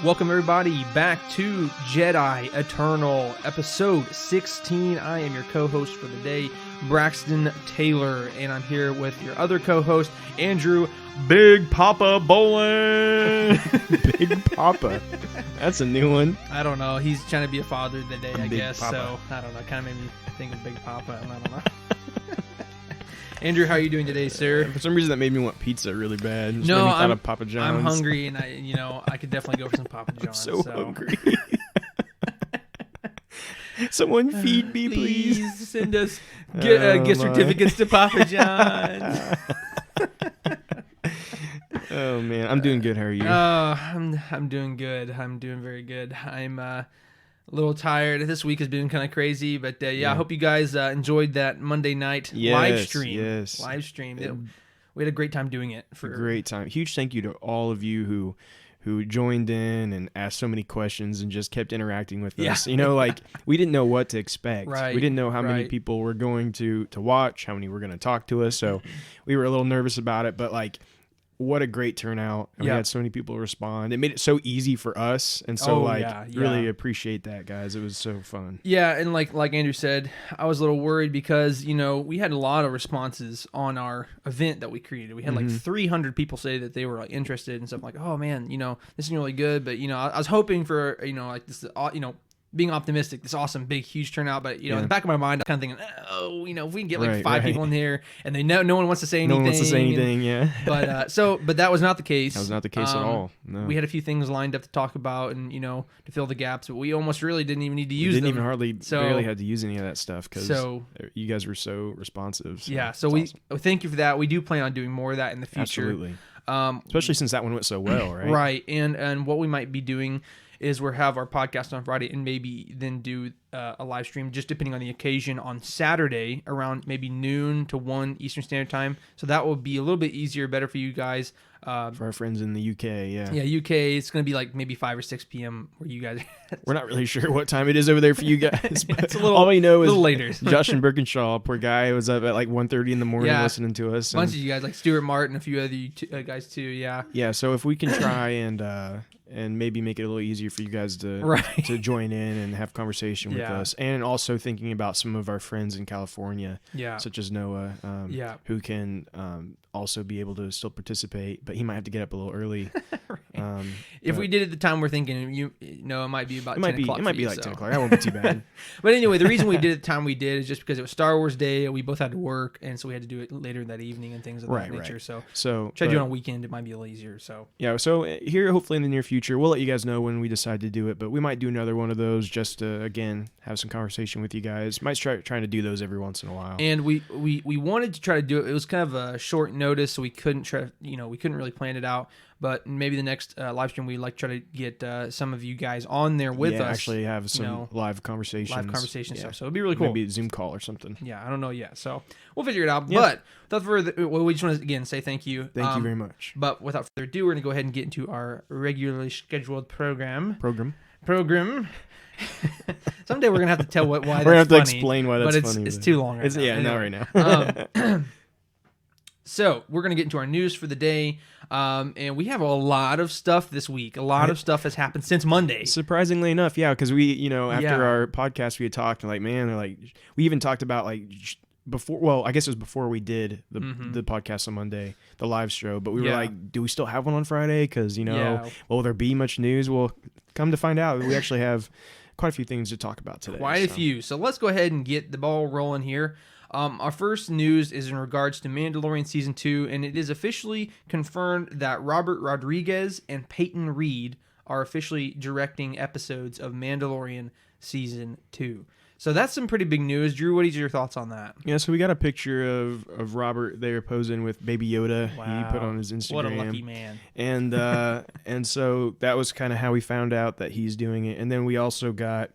Welcome everybody back to Jedi Eternal, episode 16. I am your co-host for the day, Braxton Taylor, and I'm here with your other co-host, Andrew Big Papa Bolin. Big Papa. That's a new one. I don't know. He's trying to be a father today, I guess. Papa. So, I don't know. Kind of made me think of Big Papa, and I don't know. Andrew, how are you doing today, sir? For some reason, that made me want pizza really bad. Just No, made me thought I'm- of Papa John's. I'm hungry, and I could definitely go for some Papa I'm John's. so hungry. Someone feed me, please. Send us Oh, gift my. certificates to Papa John's. Oh man, I'm doing good. How are you? I'm doing good. I'm doing very good. I'm a little tired. This week has been kind of crazy, but I hope you guys enjoyed that Monday night live stream. Yes, Live stream. We had a great time doing it. a great time. Huge thank you to all of you who joined in and asked so many questions and just kept interacting with us. You know, like we didn't know what to expect. Right, We didn't know how many right. people were going to watch, how many were going to talk to us. So we were a little nervous about it, but like, what a great turnout. And we had so many people respond. It made it so easy for us. And so really appreciate that, guys. It was so fun. Yeah, and like Andrew said, I was a little worried because, we had a lot of responses on our event that we created. We had like 300 people say that they were like interested and stuff like, oh man, this is really good. But, I was hoping for, like this, being optimistic, this awesome, big, huge turnout. But, in the back of my mind, I'm kind of thinking, if we can get like five people in here and they know no one wants to say anything. No one wants to say anything, yeah. But that was not the case. That was not the case at all. No. We had a few things lined up to talk about and, to fill the gaps, but we almost really didn't even need to use them. Didn't even barely had to use any of that stuff because you guys were so responsive. So we awesome. thank you for that. We do plan on doing more of that in the future. Absolutely. Especially since that one went so well, right? Right. And what we might be doing is we'll have our podcast on Friday and maybe then do a live stream, just depending on the occasion, on Saturday around maybe noon to 1 Eastern Standard Time. So that will be a little bit easier, better for you guys. For our friends in the UK, yeah. Yeah, UK, it's going to be like maybe 5 or 6 p.m. where you guys... We're not really sure what time it is over there for you guys. But it's a little, all we know is later. Josh and Birkinshaw, poor guy, was up at like 1:30 in the morning listening to us. A bunch of you guys, like Stuart Martin, a few other guys too, yeah. Yeah, so if we can try and maybe make it a little easier for you guys to join in and have conversation with us. And also thinking about some of our friends in California, such as Noah, who can also be able to still participate, but he might have to get up a little early. If we did it at the time we're thinking, it might be about 10 o'clock. It might be like 10 o'clock. That won't be too bad. But anyway, the reason we did it the time we did is just because it was Star Wars Day and we both had to work, and so we had to do it later that evening and things of that nature. So try to do it on a weekend, it might be a little easier. So here, hopefully in the near future, we'll let you guys know when we decide to do it, but we might do another one of those just to, again, have some conversation with you guys. Might trying to do those every once in a while. And we wanted to try to do it. It was kind of a short notice, so we couldn't really plan it out. But maybe the next live stream, we'd like to try to get some of you guys on there with us. Actually have some live conversations. Stuff. So it'd be really cool. Maybe a Zoom call or something. Yeah, I don't know yet. So we'll figure it out. Yeah. But without further, we just want to, again, say thank you. Thank you very much. But without further ado, we're going to go ahead and get into our regularly scheduled program. Someday we're going to have to tell why that's funny. We're going to have to explain why that's funny. But it's too long right now. Yeah, anyway. Not right now. So we're going to get into our news for the day, and we have a lot of stuff this week. A lot of stuff has happened since Monday. Surprisingly enough, yeah, because we, after our podcast, we had talked, and we even talked about before. Well, I guess it was before we did the podcast on Monday, the live show. But we were like, do we still have one on Friday? Because will there be much news? Well, come to find out, we actually have quite a few things to talk about today. Quite a few. So let's go ahead and get the ball rolling here. Our first news is in regards to Mandalorian Season 2, and it is officially confirmed that Robert Rodriguez and Peyton Reed are officially directing episodes of Mandalorian Season 2. So that's some pretty big news. Drew, what is your thoughts on that? Yeah, so we got a picture of Robert there posing with Baby Yoda. Wow. He put on his Instagram. What a lucky man. And so that was kind of how we found out that he's doing it. And then we also got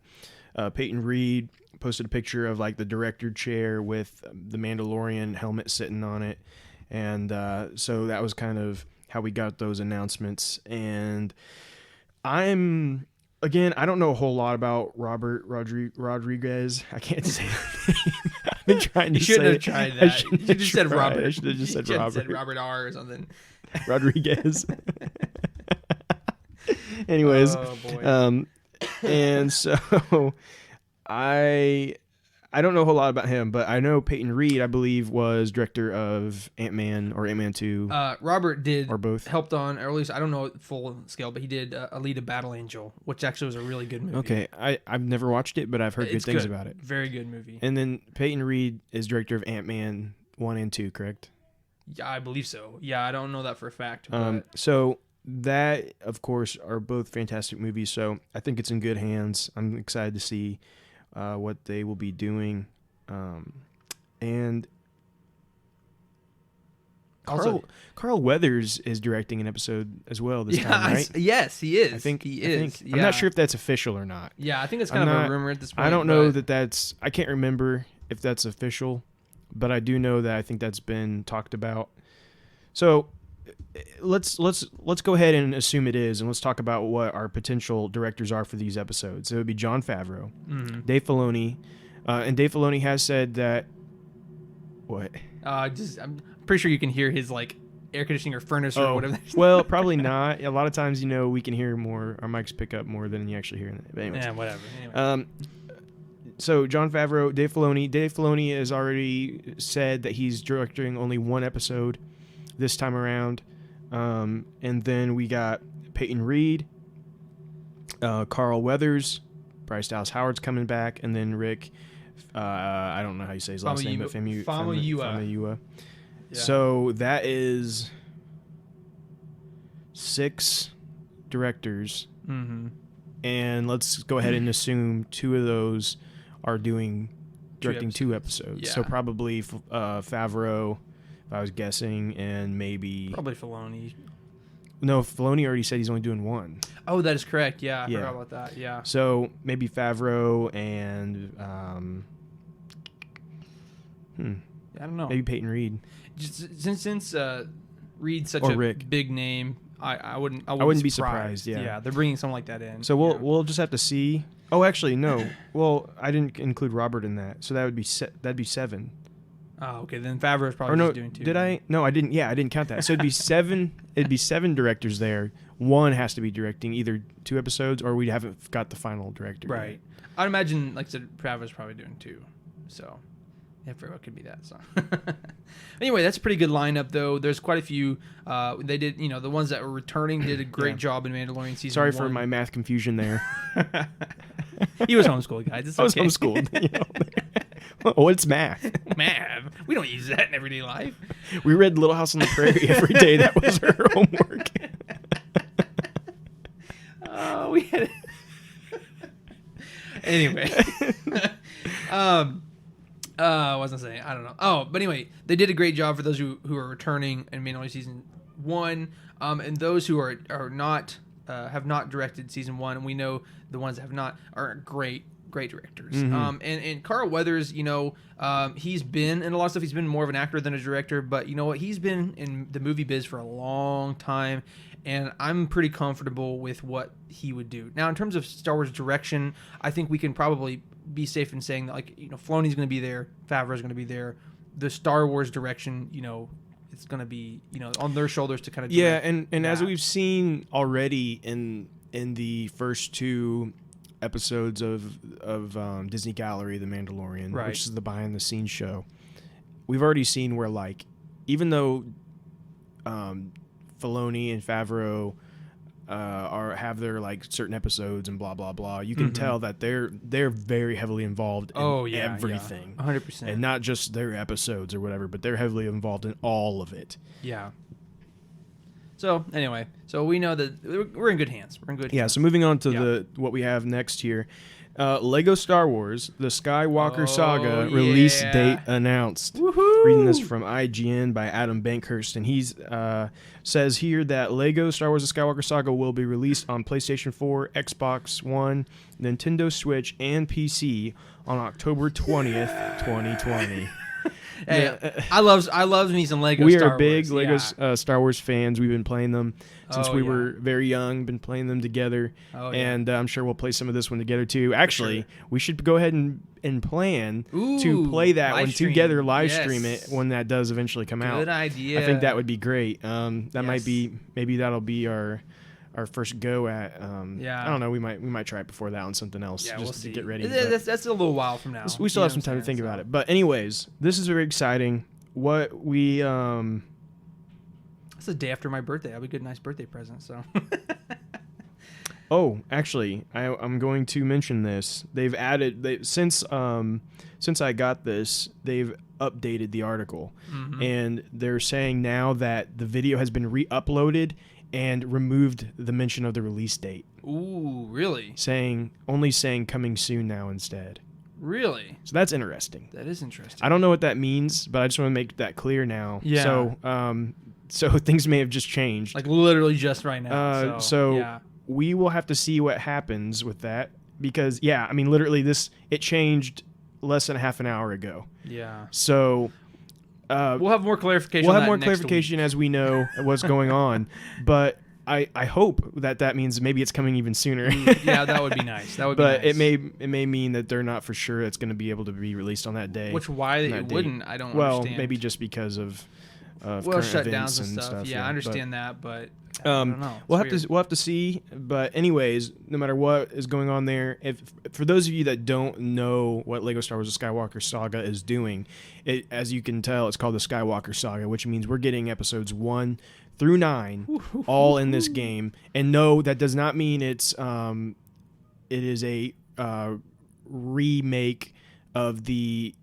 Peyton Reed posted a picture of the director chair with the Mandalorian helmet sitting on it. And so that was kind of how we got those announcements. And I don't know a whole lot about Robert Rodriguez. I can't say that name. I've been trying to say it. You shouldn't have tried that. You should have just said Robert. I should have just said Robert. Said Robert R or something. Rodriguez. Anyways, Oh boy. and so I don't know a whole lot about him, but I know Peyton Reed, I believe, was director of Ant-Man or Ant-Man 2. Robert did Or both. helped on, or at least I don't know full scale, but he did Alita Battle Angel, which actually was a really good movie. Okay, I've never watched it, but I've heard good things about it. Very good movie. And then Peyton Reed is director of Ant-Man 1 and 2, correct? Yeah, I believe so. Yeah, I don't know that for a fact. But So that, of course, are both fantastic movies. So I think it's in good hands. I'm excited to see what they will be doing. And Carl Weathers is directing an episode as well this time, right? Yes, he is. I think he is. I'm not sure if that's official or not. Yeah, I think it's kind of a rumor at this point. I don't know that's. I can't remember if that's official, but I do know that I think that's been talked about. So let's go ahead and assume it is, and let's talk about what our potential directors are for these episodes. It would be Jon Favreau, Dave Filoni, and Dave Filoni has said that. What? I'm pretty sure you can hear his like air conditioning or furnace or whatever. Well, probably not. A lot of times, we can hear more. Our mics pick up more than you actually hear. But anyways. Yeah, whatever. Anyway. So Jon Favreau, Dave Filoni. Dave Filoni has already said that he's directing only one episode this time around. And then we got Peyton Reed, Carl Weathers, Bryce Dallas Howard's coming back, and then Rick. I don't know how you say his last name, but Famuyiwa. Yeah. So that is 6 directors. Mm-hmm. And let's go ahead and assume 2 of those are directing 2 episodes. Yeah. So probably Favreau, if I was guessing, and maybe... Probably Filoni. No, Filoni already said he's only doing 1. Oh, that is correct. Yeah, I forgot about that. Yeah. So maybe Favreau and... I don't know. Maybe Peyton Reed. Just, since Reed's such a Rick. big name, I wouldn't be surprised. Yeah, they're bringing someone like that in. So we'll just have to see. Oh, actually, no. Well, I didn't include Robert in that, so that'd be 7. Oh, okay. Then Favreau's probably just doing 2. Did I? No, I didn't. Yeah, I didn't count that. So it'd be 7. It'd be 7 directors there. 1 has to be directing either 2 episodes, or we haven't got the final director. Right. Yet. I'd imagine, like I said, Favreau's probably doing 2. So. Yeah, very well could be that. So, anyway, that's a pretty good lineup, though. There's quite a few. They did, the ones that were returning did a great job in Mandalorian season. Sorry 1. for my math confusion there. He was homeschooled, guys. It's I was homeschooled. What's math? Math. We don't use that in everyday life. We read Little House on the Prairie every day. That was our homework. Oh, we had. Anyway. I wasn't saying. I don't know. Oh, but anyway, they did a great job for those who are returning in Mandalorian season 1, and those who are not have not directed season 1. And we know the ones that have not are great directors. Mm-hmm. And Carl Weathers, he's been in a lot of stuff. He's been more of an actor than a director, but you know what? He's been in the movie biz for a long time. And I'm pretty comfortable with what he would do. Now, in terms of Star Wars direction, I think we can probably be safe in saying that, Filoni's going to be there, Favreau's going to be there. The Star Wars direction, it's going to be, on their shoulders to kind of direct. Yeah, and as we've seen already in the first 2 episodes of Disney Gallery, The Mandalorian, right, which is the behind-the-scenes show, we've already seen where, even though Filoni and Favreau have their certain episodes and blah blah blah, you can tell that they're very heavily involved in everything, 100%, and not just their episodes or whatever, but they're heavily involved in all of it. Yeah. So anyway, we know that we're in good hands. Yeah. So moving on to what we have next here. Lego Star Wars, the Skywalker Saga release date announced. Woohoo! Reading this from IGN by Adam Bankhurst, and he's says here that Lego Star Wars: The Skywalker Saga will be released on PlayStation 4, Xbox One, Nintendo Switch, and PC on October 20th, 2020. Hey, I love me some Lego. We Star are big Wars. Lego Star Wars fans. We've been playing them since we were very young. Been playing them together, and I'm sure we'll play some of this one together too. Actually, we should go ahead and plan to play that one together, live stream it when that does eventually come out. Good idea. I think that would be great. Might be maybe that'll be our our first go at. Yeah. I don't know. We might try it before that on something else. Yeah, just we'll to see. get ready. That's a little while from now. We still have some time to think about it. But anyways, this is very exciting. What we It's the day after my birthday. That'll be a good, nice birthday present. So. Oh, actually, I'm going to mention this. They've added since I got this, they've updated the article, and they're saying now that the video has been re-uploaded and removed the mention of the release date. Ooh, really? Only saying coming soon now instead. Really? So that's interesting. That is interesting. I don't know what that means, but I just want to make that clear now. Yeah. So things may have just changed. Like literally just right now. So we will have to see what happens with that because, yeah, I mean, literally it changed less than half an hour ago. Yeah. So we'll have more clarification. We'll have more clarification as we know what's going on. But I hope that means maybe it's coming even sooner. Yeah, that would be nice. That would be nice. But it may mean that they're not for sure it's going to be able to be released on that day. Why it wouldn't, I don't understand. Well, maybe just because of shutdowns and stuff. Yeah, I understand that, but I don't know. We'll have to see. But anyways, no matter what is going on there, for those of you that don't know what Lego Star Wars: The Skywalker Saga is doing, as you can tell, it's called the Skywalker Saga, which means we're getting episodes 1 through 9 all in this game. And no, that does not mean it is a remake of the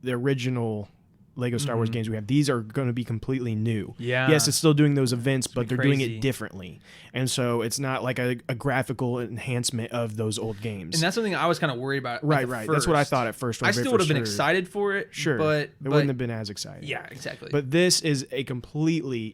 original Lego Star Wars games we have. These are going to be completely new. Yeah. Yes, it's still doing those events, but they're doing crazy. it differently. And so it's not like a graphical enhancement of those old games. And that's something I was kind of worried about. Right. That's what I thought at first. I still would have been excited for it. Sure. But it wouldn't have been as exciting. Yeah, exactly. But this is a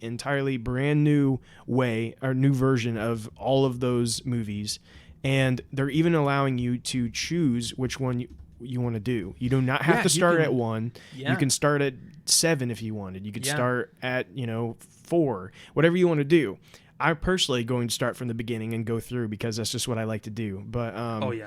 entirely brand new way or new version of all of those movies. And they're even allowing you to choose which one you want to do. You do not have to start at 1. Yeah. You can start at 7 if you wanted. You could start at 4, whatever you want to do. I'm personally going to start from the beginning and go through because that's just what I like to do. But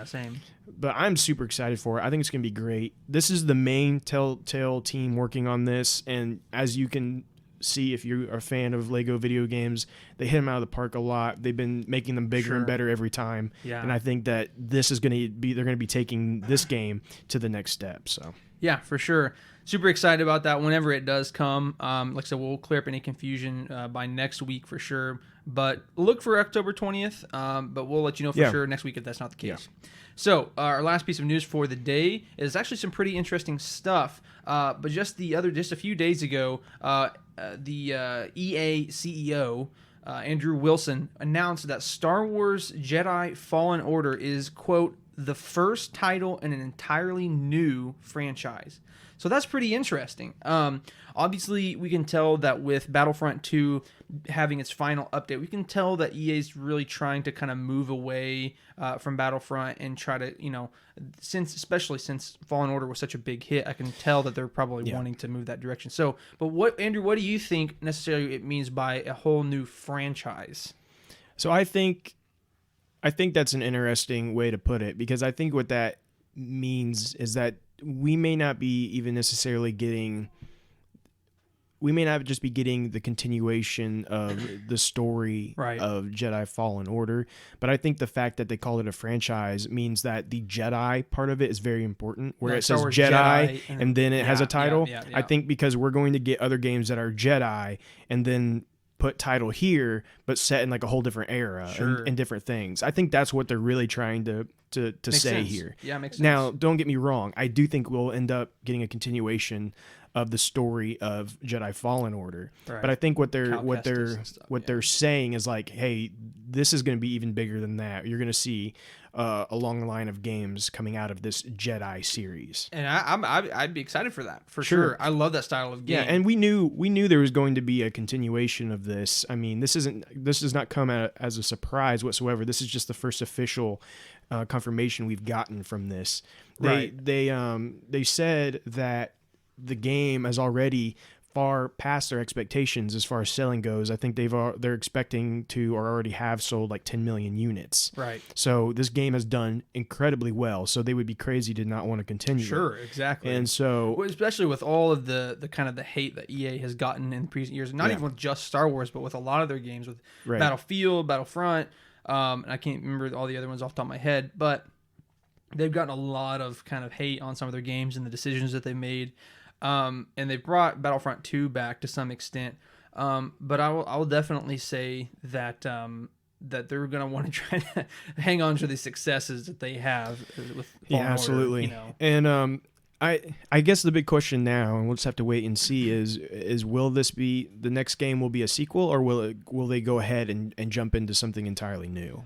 same. But I'm super excited for it. I think it's going to be great. This is the main Telltale team working on this, and as you can see if you're a fan of Lego video games, they hit them out of the park a lot. They've been making them bigger and better every time. Yeah. And I think that this is they're going to be taking this game to the next step. So yeah, for sure. Super excited about that whenever it does come. Like I said, we'll clear up any confusion by next week for sure. But look for October 20th. But we'll let you know for sure next week if that's not the case. Yeah. So our last piece of news for the day is actually some pretty interesting stuff. But just a few days ago, the EA CEO Andrew Wilson announced that Star Wars Jedi Fallen Order is, quote, the first title in an entirely new franchise. So that's pretty interesting. Obviously, we can tell that with Battlefront 2 having its final update, we can tell that EA is really trying to kind of move away from Battlefront and try to, especially since Fallen Order was such a big hit, I can tell that they're probably wanting to move that direction. So, but Andrew, what do you think necessarily it means by a whole new franchise? So I think that's an interesting way to put it, because I think what that means is that we may not be even necessarily getting, we may not just be getting the continuation of the story of Jedi Fallen Order, but I think the fact that they call it a franchise means that the Jedi part of it is very important, where it says Jedi and then it has a title. I think because we're going to get other games that are Jedi and then put title here, but set in like a whole different era and different things. I think that's what they're really trying to say here. Yeah, makes sense. Now, don't get me wrong. I do think we'll end up getting a continuation of the story of Jedi Fallen Order. Right. But I think what they're saying is like, hey, this is going to be even bigger than that. You're going to see a long line of games coming out of this Jedi series. And I'd be excited for that, for sure. I love that style of game. Yeah, and we knew there was going to be a continuation of this. I mean, this does not come as a surprise whatsoever. This is just the first official confirmation we've gotten from this. They said that the game has already far past their expectations as far as selling goes. I think they're expecting to or already have sold like 10 million units. Right. So this game has done incredibly well. So they would be crazy to not want to continue. Sure, exactly. And so, well, especially with all of the kind of the hate that EA has gotten in recent years, not even with just Star Wars, but with a lot of their games, with Battlefield, Battlefront, and I can't remember all the other ones off the top of my head, but they've gotten a lot of kind of hate on some of their games and the decisions that they made. And they brought Battlefront 2 back to some extent. But I will definitely say that that they're going to want to try to hang on to the successes that they have with Fallen absolutely. Order, you know. And I guess the big question now, and we'll just have to wait and see, is will this be the next game will be a sequel, or will they go ahead and jump into something entirely new?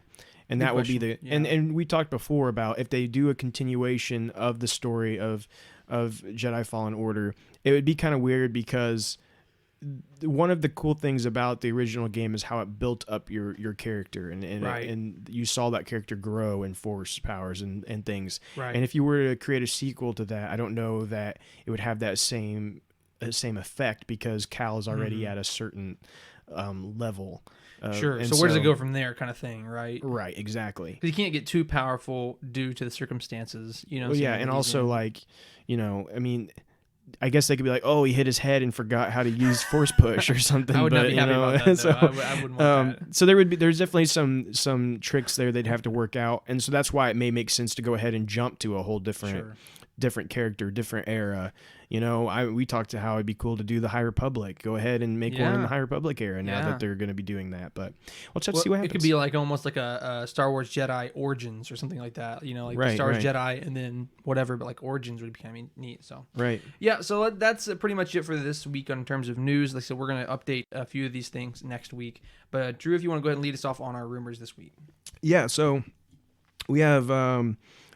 And that would be the and we talked before about if they do a continuation of the story of Jedi Fallen Order, it would be kind of weird because one of the cool things about the original game is how it built up your character and you saw that character grow in force powers and things. Right. And if you were to create a sequel to that, I don't know that it would have that same effect because Cal is already at a certain level. Sure. So where does it go from there, kind of thing, right? Right, exactly. Because you can't get too powerful due to the circumstances, you know. Well, yeah, and also like, you know, I mean, I guess they could be like, oh, he hit his head and forgot how to use force push or something. I would not be happy about that. So, I wouldn't want that. So there's definitely some tricks there they'd have to work out, and so that's why it may make sense to go ahead and jump to a whole different character, different era. You know, we talked to how it'd be cool to do the High Republic. Go ahead and make one in the High Republic era now that they're going to be doing that. But we'll just have to see what happens. It could be like almost like a Star Wars Jedi Origins or something like that. You know, like the Star Wars Jedi and then whatever, but like Origins would be kind of neat. So yeah. So that's pretty much it for this week in terms of news. Like I said, we're going to update a few of these things next week. But Drew, if you want to go ahead and lead us off on our rumors this week. Yeah. So we have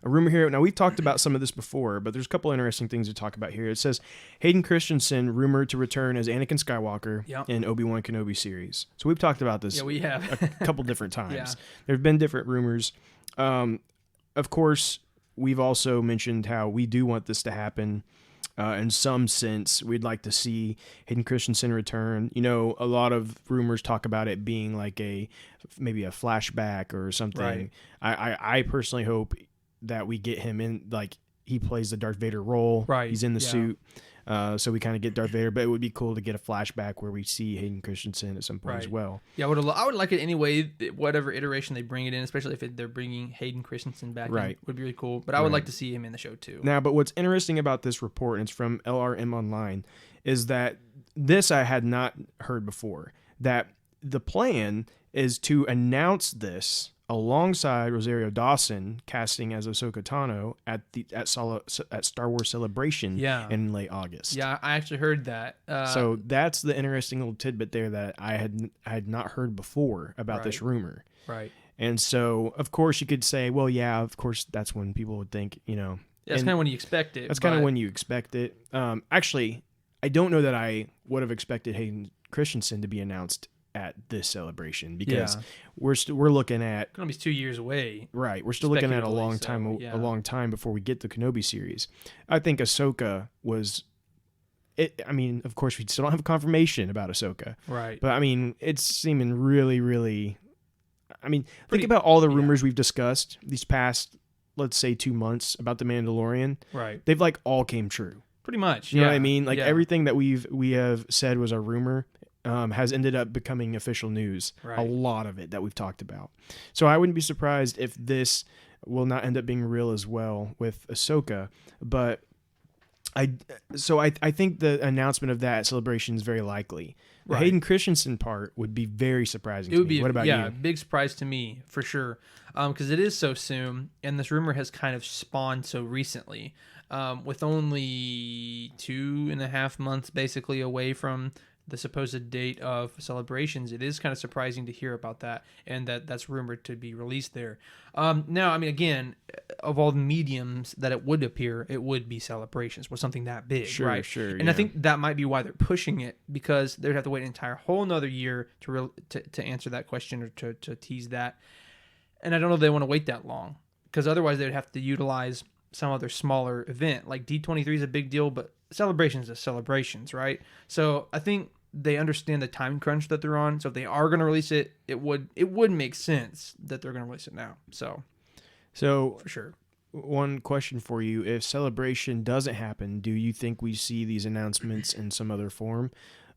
a rumor here. Now, we've talked about some of this before, but there's a couple interesting things to talk about here. It says Hayden Christensen rumored to return as Anakin Skywalker in Obi-Wan Kenobi series. So we've talked about this we have. a couple different times. There have been different rumors. Of course, we've also mentioned how we do want this to happen. In some sense, we'd like to see Hayden Christensen return. You know, a lot of rumors talk about it being like maybe a flashback or something. Right. I personally hope that we get him in, like he plays the Darth Vader role. Right. He's in the suit. So we kind of get Darth Vader, but it would be cool to get a flashback where we see Hayden Christensen at some point as well. Yeah, I would like it anyway, whatever iteration they bring it in, especially if they're bringing Hayden Christensen back in, would be really cool. But I would like to see him in the show too. Now, but what's interesting about this report, and it's from LRM Online, is that this I had not heard before, that the plan is to announce this alongside Rosario Dawson casting as Ahsoka Tano at Star Wars Celebration in late August. Yeah, I actually heard that. So that's the interesting little tidbit there that I had not heard before about this rumor. Right. And so, of course, you could say, well, yeah, of course, that's when people would think, you know. That's kind of when you expect it. That's kind of when you expect it. Actually, I don't know that I would have expected Hayden Christensen to be announced at this celebration because we're looking at Kenobi's 2 years away. Right, we're still looking at a long time before we get the Kenobi series. I think Ahsoka was it. I mean, of course, we still don't have confirmation about Ahsoka, right? But I mean, it's seeming really, really. I mean, think about all the rumors we've discussed these past, let's say, 2 months about the Mandalorian. Right, they've like all came true. Pretty much. You know what I mean? Like everything that we have said was a rumor. Has ended up becoming official news. Right. A lot of it that we've talked about. So I wouldn't be surprised if this will not end up being real as well with Ahsoka. But I think the announcement of that celebration is very likely. The Hayden Christensen part would be very surprising to me. What about you? Yeah, big surprise to me for sure. Because it is so soon, and this rumor has kind of spawned so recently. With only 2.5 months basically away from the supposed date of celebrations, it is kind of surprising to hear about that, and that's rumored to be released there. Now, I mean, again, of all the mediums that it would appear, it would be celebrations with something that big, right? Sure, and I think that might be why they're pushing it, because they'd have to wait an entire whole another year to answer that question or to tease that. And I don't know if they want to wait that long, because otherwise they would have to utilize some other smaller event. Like D23 is a big deal, but celebrations are celebrations, right? So I think they understand the time crunch that they're on. So if they are going to release it, it would make sense that they're going to release it now. So for sure. One question for you. If Celebration doesn't happen, do you think we see these announcements in some other form?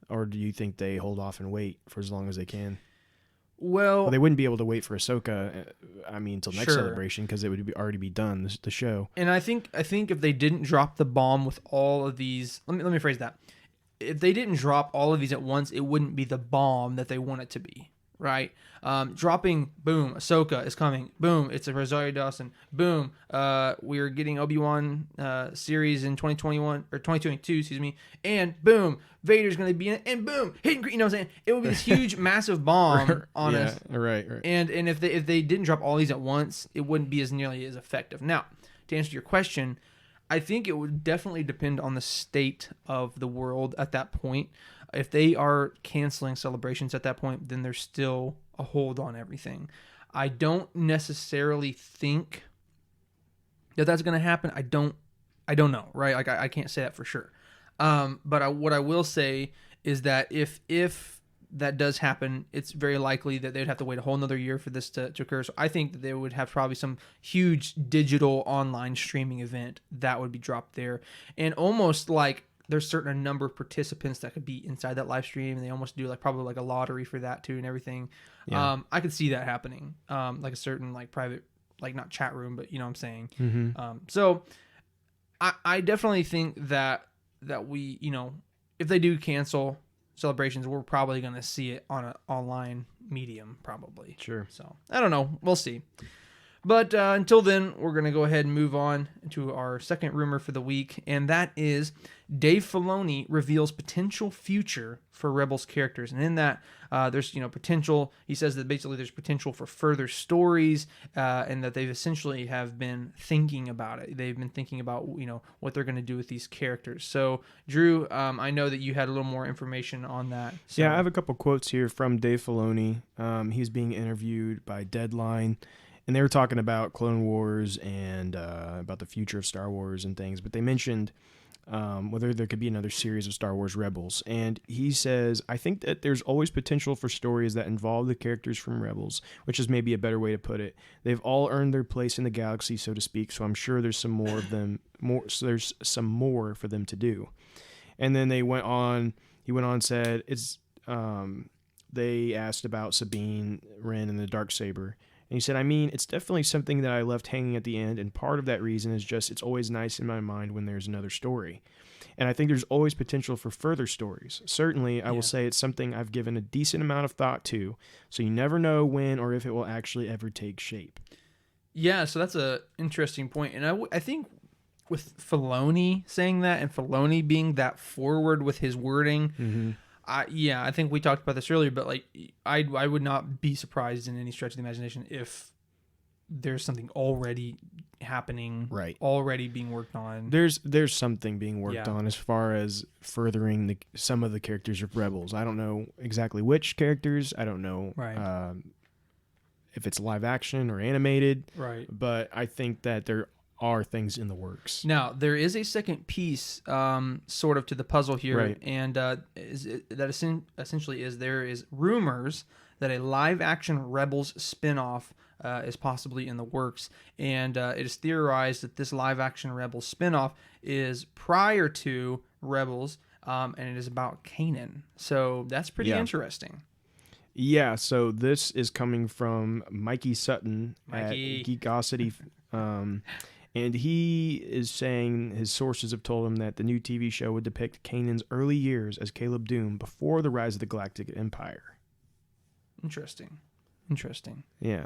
Or do you think they hold off and wait for as long as they can? Well, they wouldn't be able to wait for Ahsoka, until next Celebration, because it would already be done, the show. And I think if they didn't drop the bomb with all of these... Let me phrase that. If they didn't drop all of these at once, it wouldn't be the bomb that they want it to be, right? Dropping, boom, Ahsoka is coming. Boom, it's a Rosario Dawson. Boom, we're getting Obi-Wan series in 2021 or 2022, excuse me. And boom, Vader's going to be in it. And boom, Hayden Christensen. You know what I'm saying? It would be this huge, massive bomb on us. Right. And if they didn't drop all these at once, it wouldn't be as nearly as effective. Now, to answer your question, I think it would definitely depend on the state of the world at that point. If they are canceling celebrations at that point, then there's still a hold on everything. I don't necessarily think that that's going to happen. I don't know, right? Like I can't say that for sure. But what I will say is that if that does happen, it's very likely that they'd have to wait a whole another year for this to occur. So I think that they would have probably some huge digital online streaming event that would be dropped there. And almost like there's certain number of participants that could be inside that live stream, and they almost do probably like a lottery for that too and everything. Yeah. I could see that happening. Like a certain like private, like not chat room, but you know what I'm saying? Mm-hmm. So I definitely think that we, if they do cancel celebrations, we're probably going to see it on an online medium, probably. Sure. So I don't know. We'll see. But until then, we're going to go ahead and move on to our second rumor for the week, and that is Dave Filoni reveals potential future for Rebels characters. And in that, there's potential. He says that basically there's potential for further stories, and that they've essentially have been thinking about it. They've been thinking about what they're going to do with these characters. So Drew, I know that you had a little more information on that. So. Yeah, I have a couple quotes here from Dave Filoni. He's being interviewed by Deadline. And they were talking about Clone Wars and about the future of Star Wars and things. But they mentioned whether there could be another series of Star Wars Rebels. And he says, I think that there's always potential for stories that involve the characters from Rebels, which is maybe a better way to put it. They've all earned their place in the galaxy, so to speak. So I'm sure there's some more of them. So there's some more for them to do. And then he went on and said, they asked about Sabine Wren and the Darksaber. And he said, it's definitely something that I left hanging at the end, and part of that reason is just it's always nice in my mind when there's another story. And I think there's always potential for further stories. Certainly, I will say it's something I've given a decent amount of thought to, so you never know when or if it will actually ever take shape. Yeah, so that's an interesting point. And I think with Filoni saying that and Filoni being that forward with his wording... Mm-hmm. I think we talked about this earlier, but I would not be surprised in any stretch of the imagination if there's something already happening, right? Already being worked on. There's something being worked on as far as furthering some of the characters of Rebels. I don't know exactly which characters. I don't know if it's live action or animated. Right. But I think that there are things in the works. Now, there is a second piece sort of to the puzzle here, right. And that essentially is there is rumors that a live-action Rebels spinoff is possibly in the works, and it is theorized that this live-action Rebels spinoff is prior to Rebels, and it is about Kanan. So that's pretty interesting. Yeah, so this is coming from Mikey Sutton at Geekosity. And he is saying his sources have told him that the new TV show would depict Kanan's early years as Caleb Doom before the rise of the Galactic Empire. Interesting. Yeah.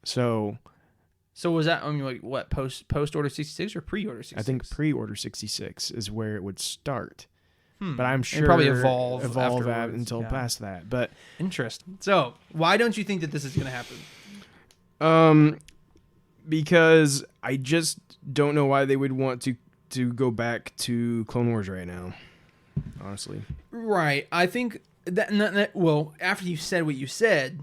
So was that what post Order 66 or pre Order 66? I think pre Order 66 is where it would start. But I'm sure and probably evolve until past that. But interesting. So why don't you think that this is going to happen? Because I just don't know why they would want to go back to Clone Wars right now, honestly. Right. I think that well, after you said what you said,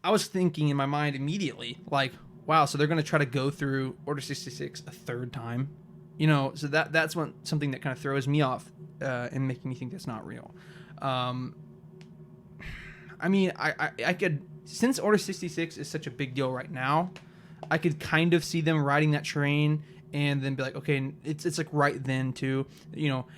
I was thinking in my mind immediately, like, wow, so they're going to try to go through Order 66 a third time. So that's something that kind of throws me off and making me think that's not real. I could, since Order 66 is such a big deal right now, I could kind of see them riding that train and then be like, okay, it's like right then too,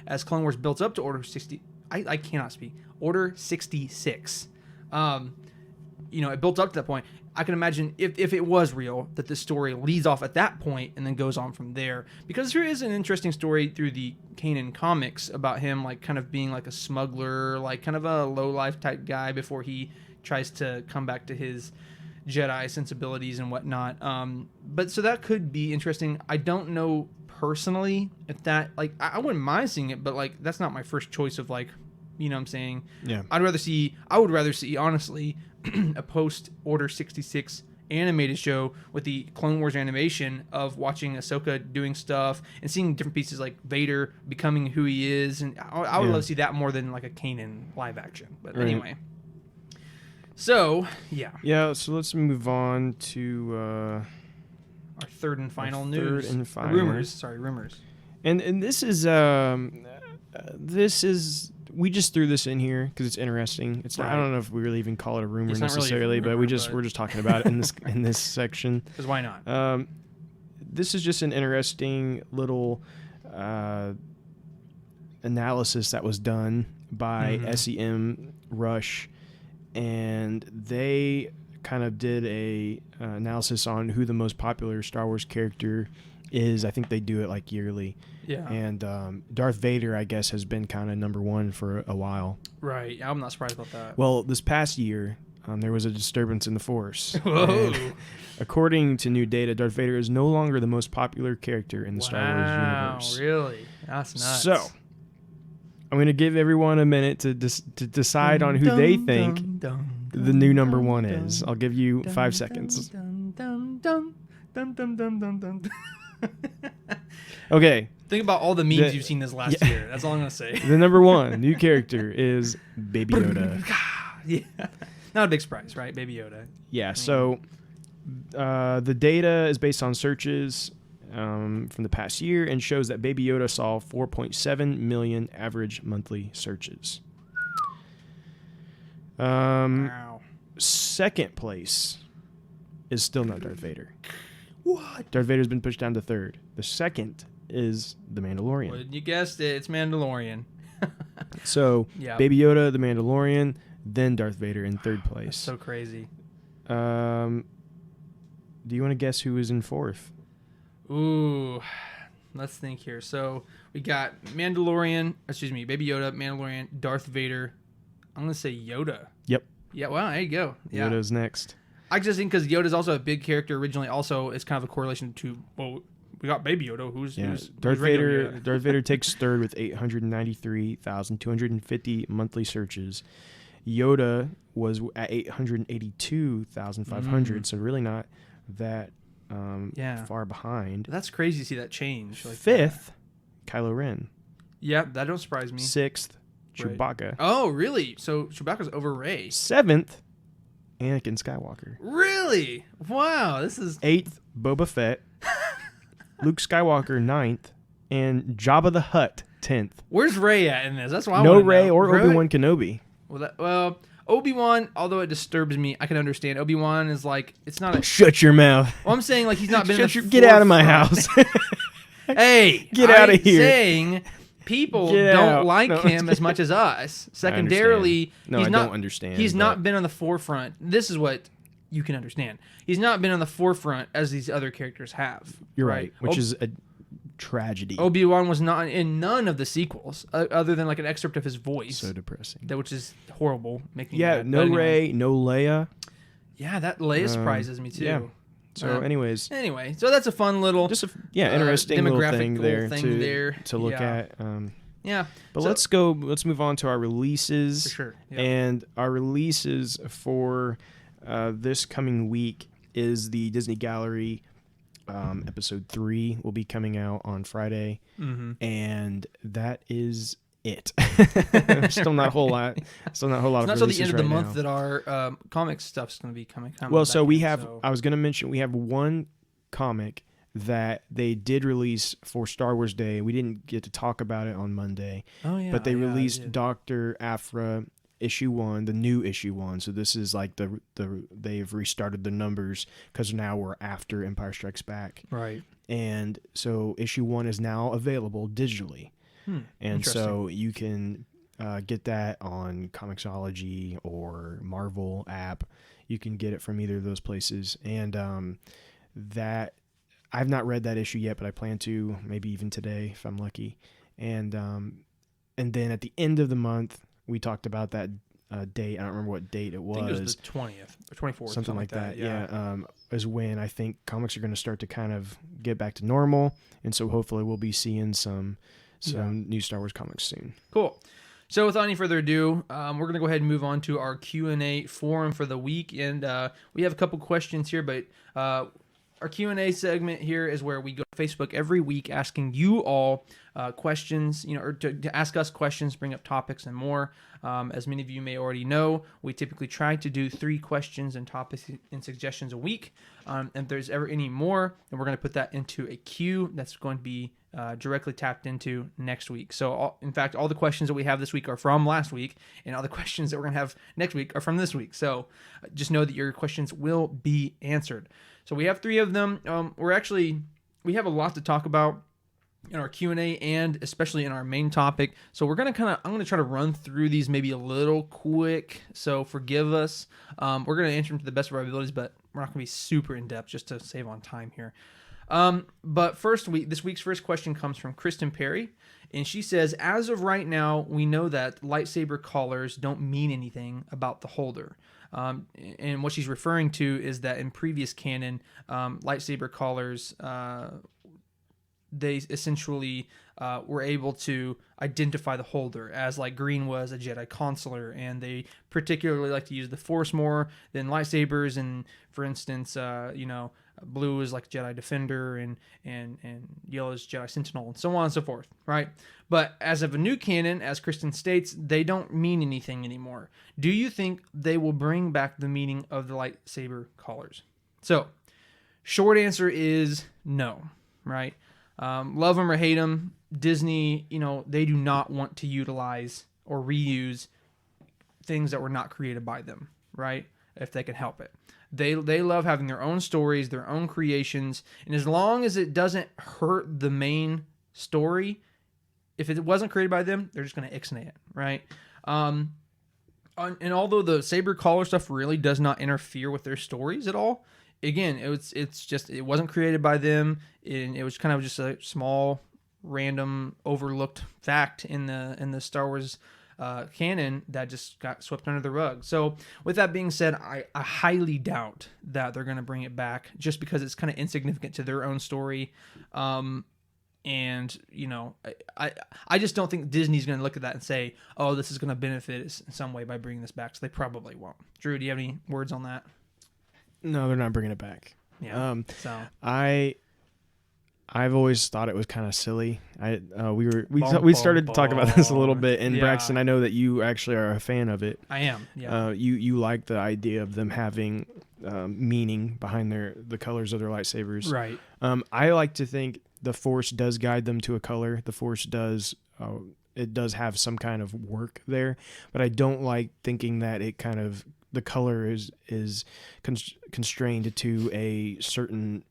as Clone Wars builds up to Order 60, I cannot speak, Order 66. It built up to that point. I can imagine if it was real, that this story leads off at that point and then goes on from there. Because there is an interesting story through the Kanan comics about him, like, kind of being like a smuggler, like kind of a low-life type guy before he tries to come back to his Jedi sensibilities and whatnot. But so that could be interesting. I don't know personally if that, like, I wouldn't mind seeing it, but, like, that's not my first choice of, like, you know what I'm saying? Yeah. I would rather see, honestly, a post-Order 66 animated show with the Clone Wars animation of watching Ahsoka doing stuff and seeing different pieces like Vader becoming who he is. And I would love to see that more than like a Kanan live action. But anyway. So, yeah. Yeah, so let's move on to our third and final news. Rumors. And this is we just threw this in here because it's interesting. It's not, I don't know if we really even call it a rumor necessarily, but we're just talking about it in this section. Because why not? This is just an interesting little analysis that was done by SEM Rush, and they kind of did a analysis on who the most popular Star Wars character is. I think they do it like yearly. Yeah. And Darth Vader, I guess, has been kind of number one for a while. Right. I'm not surprised about that. Well, this past year, there was a disturbance in the Force. Whoa. According to new data, Darth Vader is no longer the most popular character in the Star Wars universe. Wow, really? That's nuts. So, I'm going to give everyone a minute to decide on who they think the new number one is. I'll give you 5 seconds. Okay. Think about all the memes you've seen this last year. That's all I'm going to say. The number one new character is Baby Yoda. Yeah. Not a big surprise, right? Baby Yoda. Yeah, so the data is based on searches from the past year and shows that Baby Yoda saw 4.7 million average monthly searches. Wow. Second place is still not Darth Vader. What? Darth Vader's been pushed down to third. The second is the Mandalorian. Well, you guessed it. It's Mandalorian. So, Baby Yoda, the Mandalorian, then Darth Vader in third place. That's so crazy. Do you want to guess who is in fourth? Ooh, let's think here. So we got Baby Yoda, Mandalorian, Darth Vader. I'm going to say Yoda. Yep. Yeah, well, there you go. Yeah. Yoda's next. I just think because Yoda's also a big character originally, also it's kind of a correlation to, well, we got Baby Yoda, who's Darth Vader. Yoda. Darth Vader takes third with 893,250 monthly searches. Yoda was at 882,500, so really not that far behind. That's crazy to see that change. Like fifth, Kylo Ren. Yeah, that don't surprise me. Sixth, Chewbacca. Oh, really? So Chewbacca's over Rey. Seventh, Anakin Skywalker. Really? Wow, this is... Eighth, Boba Fett. Luke Skywalker, 9th. And Jabba the Hutt, 10th. Where's Rey at in this? That's what I want to know. No Rey or really? Obi-Wan Kenobi. Well, Obi-Wan, although it disturbs me, I can understand. Obi-Wan is like, it's not a... Shut your mouth. Well, I'm saying, like, he's not been Get out of my house. Hey, get out of here. Saying people don't like him as much as us. Secondarily, I don't understand. He's not been on the forefront. This is what you can understand. He's not been on the forefront as these other characters have. You're right. Which is a tragedy. Obi-Wan was not in none of the sequels, other than like an excerpt of his voice. So depressing. Which is horrible. No Rey, no Leia. Yeah, that Leia surprises me too. Yeah. So, anyway, so that's a fun little, interesting little thing there to look at. Yeah. But let's move on to our releases. For sure. Yeah. And our releases for this coming week is the Disney Gallery episode 3 will be coming out on Friday. Mm-hmm. And that is it. Still not a whole lot. Still not a whole lot. It's of not till the end of the right month now. that our comic stuff's going to be coming. Well, so we in, have. so. I was going to mention we have one comic that they did release for Star Wars Day. We didn't get to talk about it on Monday. Oh yeah. But they released did. Dr. Aphra issue 1, the new issue 1. So this is like they've restarted the numbers because now we're after Empire Strikes Back. Right. And so issue 1 is now available digitally. And so you can get that on Comixology or Marvel app. You can get it from either of those places. And that I've not read that issue yet, but I plan to, maybe even today if I'm lucky. And then at the end of the month, we talked about that date. I don't remember what date it was. I think it was the 20th or 24th. Something like that. Is when I think comics are going to start to kind of get back to normal. And so hopefully we'll be seeing some new Star Wars comics soon. Cool. So without any further ado, we're going to go ahead and move on to our Q&A forum for the week. And we have a couple questions here, but our Q&A segment here is where we go to Facebook every week asking you all questions, or to ask us questions, bring up topics and more. As many of you may already know, we typically try to do 3 questions and topics and suggestions a week. And if there's ever any more, then we're going to put that into a queue that's going to be directly tapped into next week. So, in fact, all the questions that we have this week are from last week, and all the questions that we're going to have next week are from this week. So, just know that your questions will be answered. So, we have 3 of them. We have a lot to talk about in our Q&A and especially in our main topic. So, I'm going to try to run through these maybe a little quick. So, forgive us. We're going to answer them to the best of our abilities, but we're not going to be super in depth just to save on time here. But this week's first question comes from Kristen Perry, and she says, as of right now, we know that lightsaber collars don't mean anything about the holder. And what she's referring to is that in previous canon, lightsaber collars, they essentially were able to identify the holder as like green was a Jedi consular, and they particularly like to use the Force more than lightsabers. And for instance, blue is like Jedi Defender, and yellow is Jedi Sentinel, and so on and so forth, right? But as of a new canon, as Kristen states, they don't mean anything anymore. Do you think they will bring back the meaning of the lightsaber collars? So, short answer is no, right? Love them or hate them, Disney, they do not want to utilize or reuse things that were not created by them, right? If they can help it. They love having their own stories, their own creations, and as long as it doesn't hurt the main story, if it wasn't created by them, they're just going to ixnay it, right? And although the saber collar stuff really does not interfere with their stories at all, again, it wasn't created by them, and it was kind of just a small, random, overlooked fact in the Star Wars canon that just got swept under the rug. So with that being said, I highly doubt that they're going to bring it back just because it's kind of insignificant to their own story. And I just don't think Disney's going to look at that and say, oh, this is going to benefit us in some way by bringing this back. So they probably won't. Drew, do you have any words on that? No, they're not bringing it back. Yeah. I've always thought it was kind of silly. We started to talk about this a little bit, and Braxton, I know that you actually are a fan of it. I am. Yeah. You like the idea of them having meaning behind the colors of their lightsabers, right? I like to think the Force does guide them to a color. The Force does. It does have some kind of work there, but I don't like thinking that it kind of the color is constrained to a certain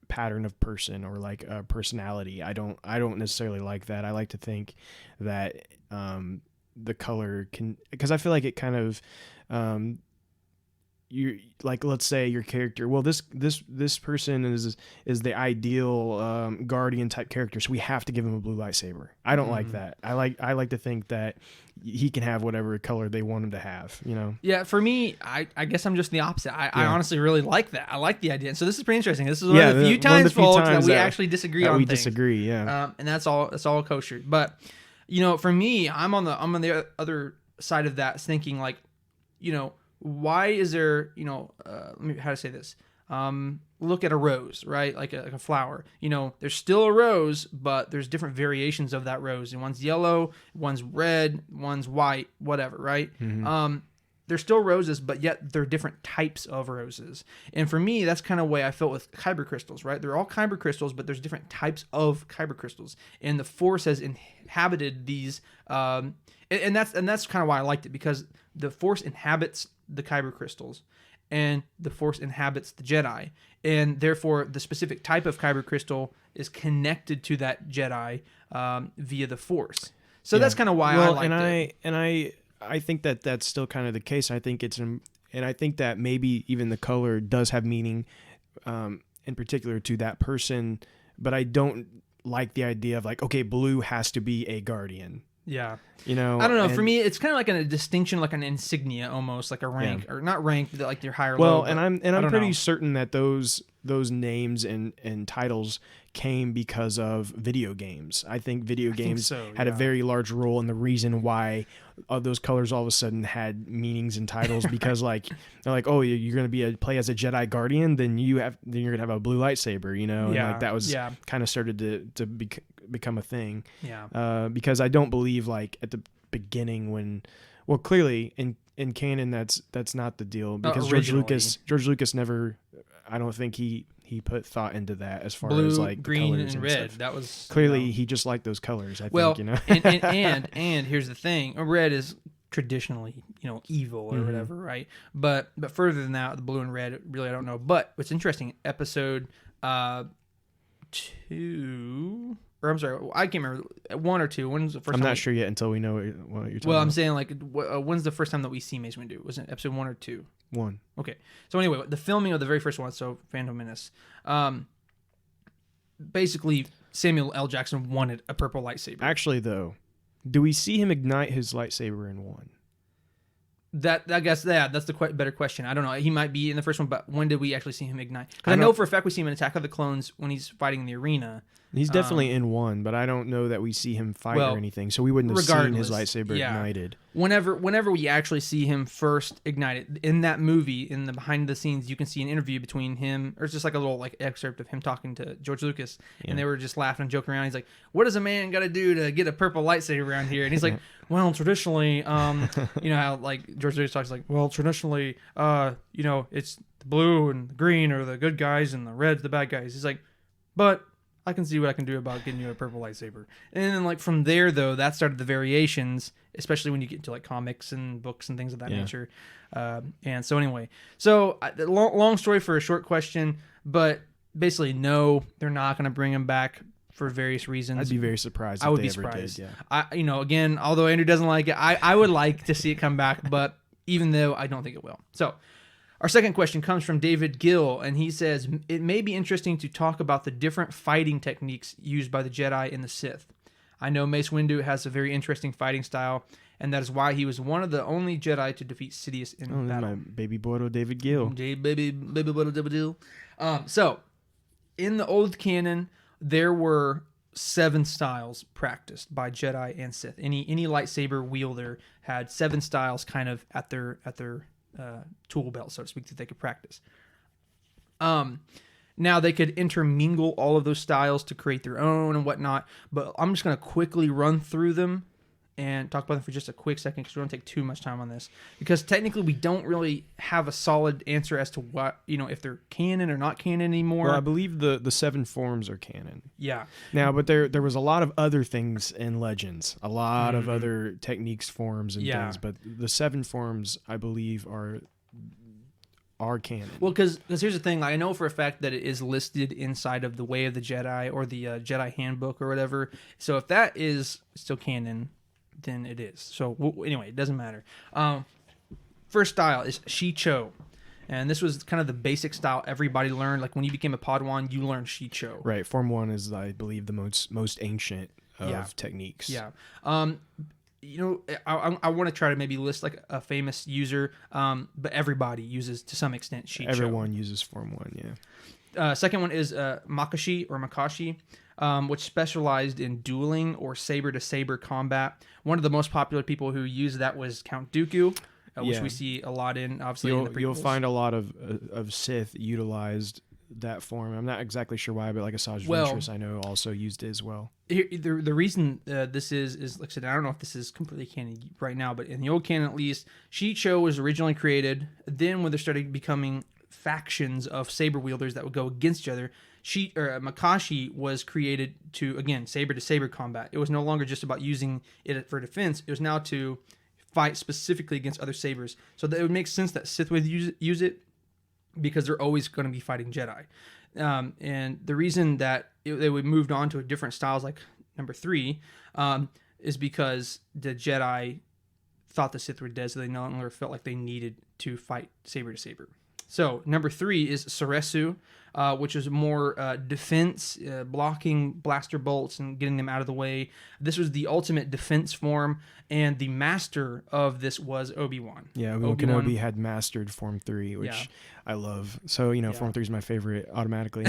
pattern of person or like a personality. I don't necessarily like that. I like to think that the color can, because I feel like it kind of you like, let's say your character, well, this person is the ideal guardian type character, so we have to give him a blue lightsaber. I don't like that. I like to think that he can have whatever color they want him to have, Yeah, for me, I guess I'm just the opposite. I honestly really like that. I like the idea. So this is pretty interesting. This is one of the few times, folks, that we actually disagree on things. Disagree, yeah. And that's all kosher. But for me, I'm on the other side of that, thinking like, why is there, how to say this? look at a rose, right? Like a flower. You know, there's still a rose, but there's different variations of that rose. And one's yellow, one's red, one's white, whatever, right? They're still roses, but yet they're different types of roses. And for me, that's kind of the way I felt with kyber crystals, right? They're all kyber crystals, but there's different types of kyber crystals. And the Force has inhabited these, and that's kind of why I liked it, because the Force inhabits the kyber crystals, and the Force inhabits the Jedi. And therefore, the specific type of kyber crystal is connected to that Jedi via the Force. So that's kind of why I liked it. And I think that that's still kind of the case. I think and I think that maybe even the color does have meaning, in particular to that person. But I don't like the idea of like, okay, blue has to be a guardian. Yeah. You know, I don't know. For me, it's kind of like a distinction, like an insignia, almost like a rank, or not rank, but like your higher. Well, low, and I'm pretty certain that those names and titles came because of video games. I think video games had a very large role in the reason why those colors all of a sudden had meanings and titles, because like they're like, oh, you're going to play as a Jedi Guardian, then you're going to have a blue lightsaber, you know, and like that was kind of started to become a thing. Yeah. Because I don't believe like at the beginning clearly in canon that's not the deal, because George Lucas never, I don't think he put thought into that as far blue, as like green, colors and red. That was clearly he just liked those colors. I think, you know. and here's the thing: red is traditionally, you know, evil or whatever, right? But further than that, the blue and red, really, I don't know. But what's interesting, episode 2. Or I'm sorry, I can't remember, 1 or 2. When's the first? I'm time not sure yet until we know what you're talking about. Well, I'm saying like, when's the first time that we see Mace Windu? Was it episode 1 or 2? 1. Okay. So anyway, the filming of the very first one, so Phantom Menace, basically Samuel L. Jackson wanted a purple lightsaber. Actually, though, do we see him ignite his lightsaber in 1? That, I guess, that's the better question. I don't know. He might be in the first one, but when did we actually see him ignite? Because I know for a fact we see him in Attack of the Clones when he's fighting in the arena. He's definitely in 1, but I don't know that we see him fight or anything, so we wouldn't have seen his lightsaber ignited. Whenever we actually see him first ignited in that movie, in the behind the scenes, you can see an interview between him, or it's just like a little like excerpt of him talking to George Lucas, and they were just laughing and joking around. He's like, "What does a man got to do to get a purple lightsaber around here?" And he's like, "Well, traditionally, you know how like George Lucas talks like, well, traditionally, you know, it's the blue and the green are the good guys and the red's the bad guys." He's like, "But I can see what I can do about getting you a purple lightsaber." And then like from there though, that started the variations, especially when you get into like comics and books and things of that nature. And so anyway, long story for a short question, but basically no, they're not going to bring him back for various reasons. I'd be very surprised. I would be surprised. You know, again, although Andrew doesn't like it, I would like to see it come back, but even though I don't think it will. So our second question comes from David Gill, and he says, it may be interesting to talk about the different fighting techniques used by the Jedi and the Sith. I know Mace Windu has a very interesting fighting style, and that is why he was one of the only Jedi to defeat Sidious in battle. My baby boy, David Gill. Baby boy, David Gill. So, in the old canon, there were 7 styles practiced by Jedi and Sith. Any lightsaber wielder had 7 styles kind of at their tool belt, so to speak, that they could practice. Now they could intermingle all of those styles to create their own and whatnot, but I'm just going to quickly run through them and talk about them for just a quick second, because we don't take too much time on this, because technically we don't really have a solid answer as to what, you know, if they're canon or not canon anymore. Well, I believe the 7 forms are canon. Yeah. Now, but there was a lot of other things in Legends, a lot of other techniques, forms, and things, but the 7 forms, I believe, are canon. Well, because here's the thing. I know for a fact that it is listed inside of the Way of the Jedi or the Jedi Handbook or whatever. So if that is still canon, then it is. So anyway, it doesn't matter. First style is Shicho. And this was kind of the basic style everybody learned. Like when you became a Padawan, you learned Shicho. Right. Form 1 is, I believe, the most ancient of techniques. Yeah. You know, I want to try to maybe list like a famous user, but everybody uses to some extent Shicho. Everyone uses Form 1, yeah. Second one is Makashi, which specialized in dueling or saber-to-saber combat. One of the most popular people who used that was Count Dooku. which we see a lot in, obviously, in the prequels. You'll find a lot of Sith utilized that form. I'm not exactly sure why, but like Asajj Ventress, I know, also used it as well. The reason this is, like I said, I don't know if this is completely canon right now, but in the old canon at least, Shicho was originally created. Then when there started becoming factions of saber wielders that would go against each other, Makashi was created to, again, saber to saber combat. It was no longer just about using it for defense. It was now to fight specifically against other sabers. So that it would make sense that Sith would use it, because they're always going to be fighting Jedi. And the reason that they would moved on to different styles, like number 3, is because the Jedi thought the Sith were dead, so they no longer felt like they needed to fight saber to saber. So number 3 is Soresu, which is more defense, blocking blaster bolts and getting them out of the way. This was the ultimate defense form, and the master of this was Obi-Wan. Yeah, Obi-Wan Kenobi had mastered Form 3, which I love. So, Form 3 is my favorite automatically.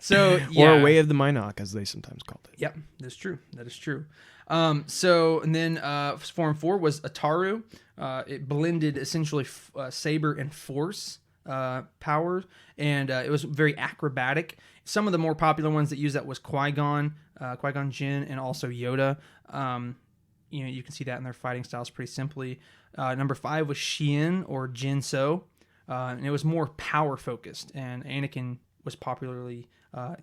So, or a way of the Minok, as they sometimes called it. Yep, that's true. That is true. And then Form 4 was Ataru. It blended essentially saber and force power, and it was very acrobatic. Some of the more popular ones that use that was Qui-Gon Jinn, and also Yoda. You can see that in their fighting styles pretty simply. Number 5 was Xian or Jinso, and it was more power focused, and Anakin was popularly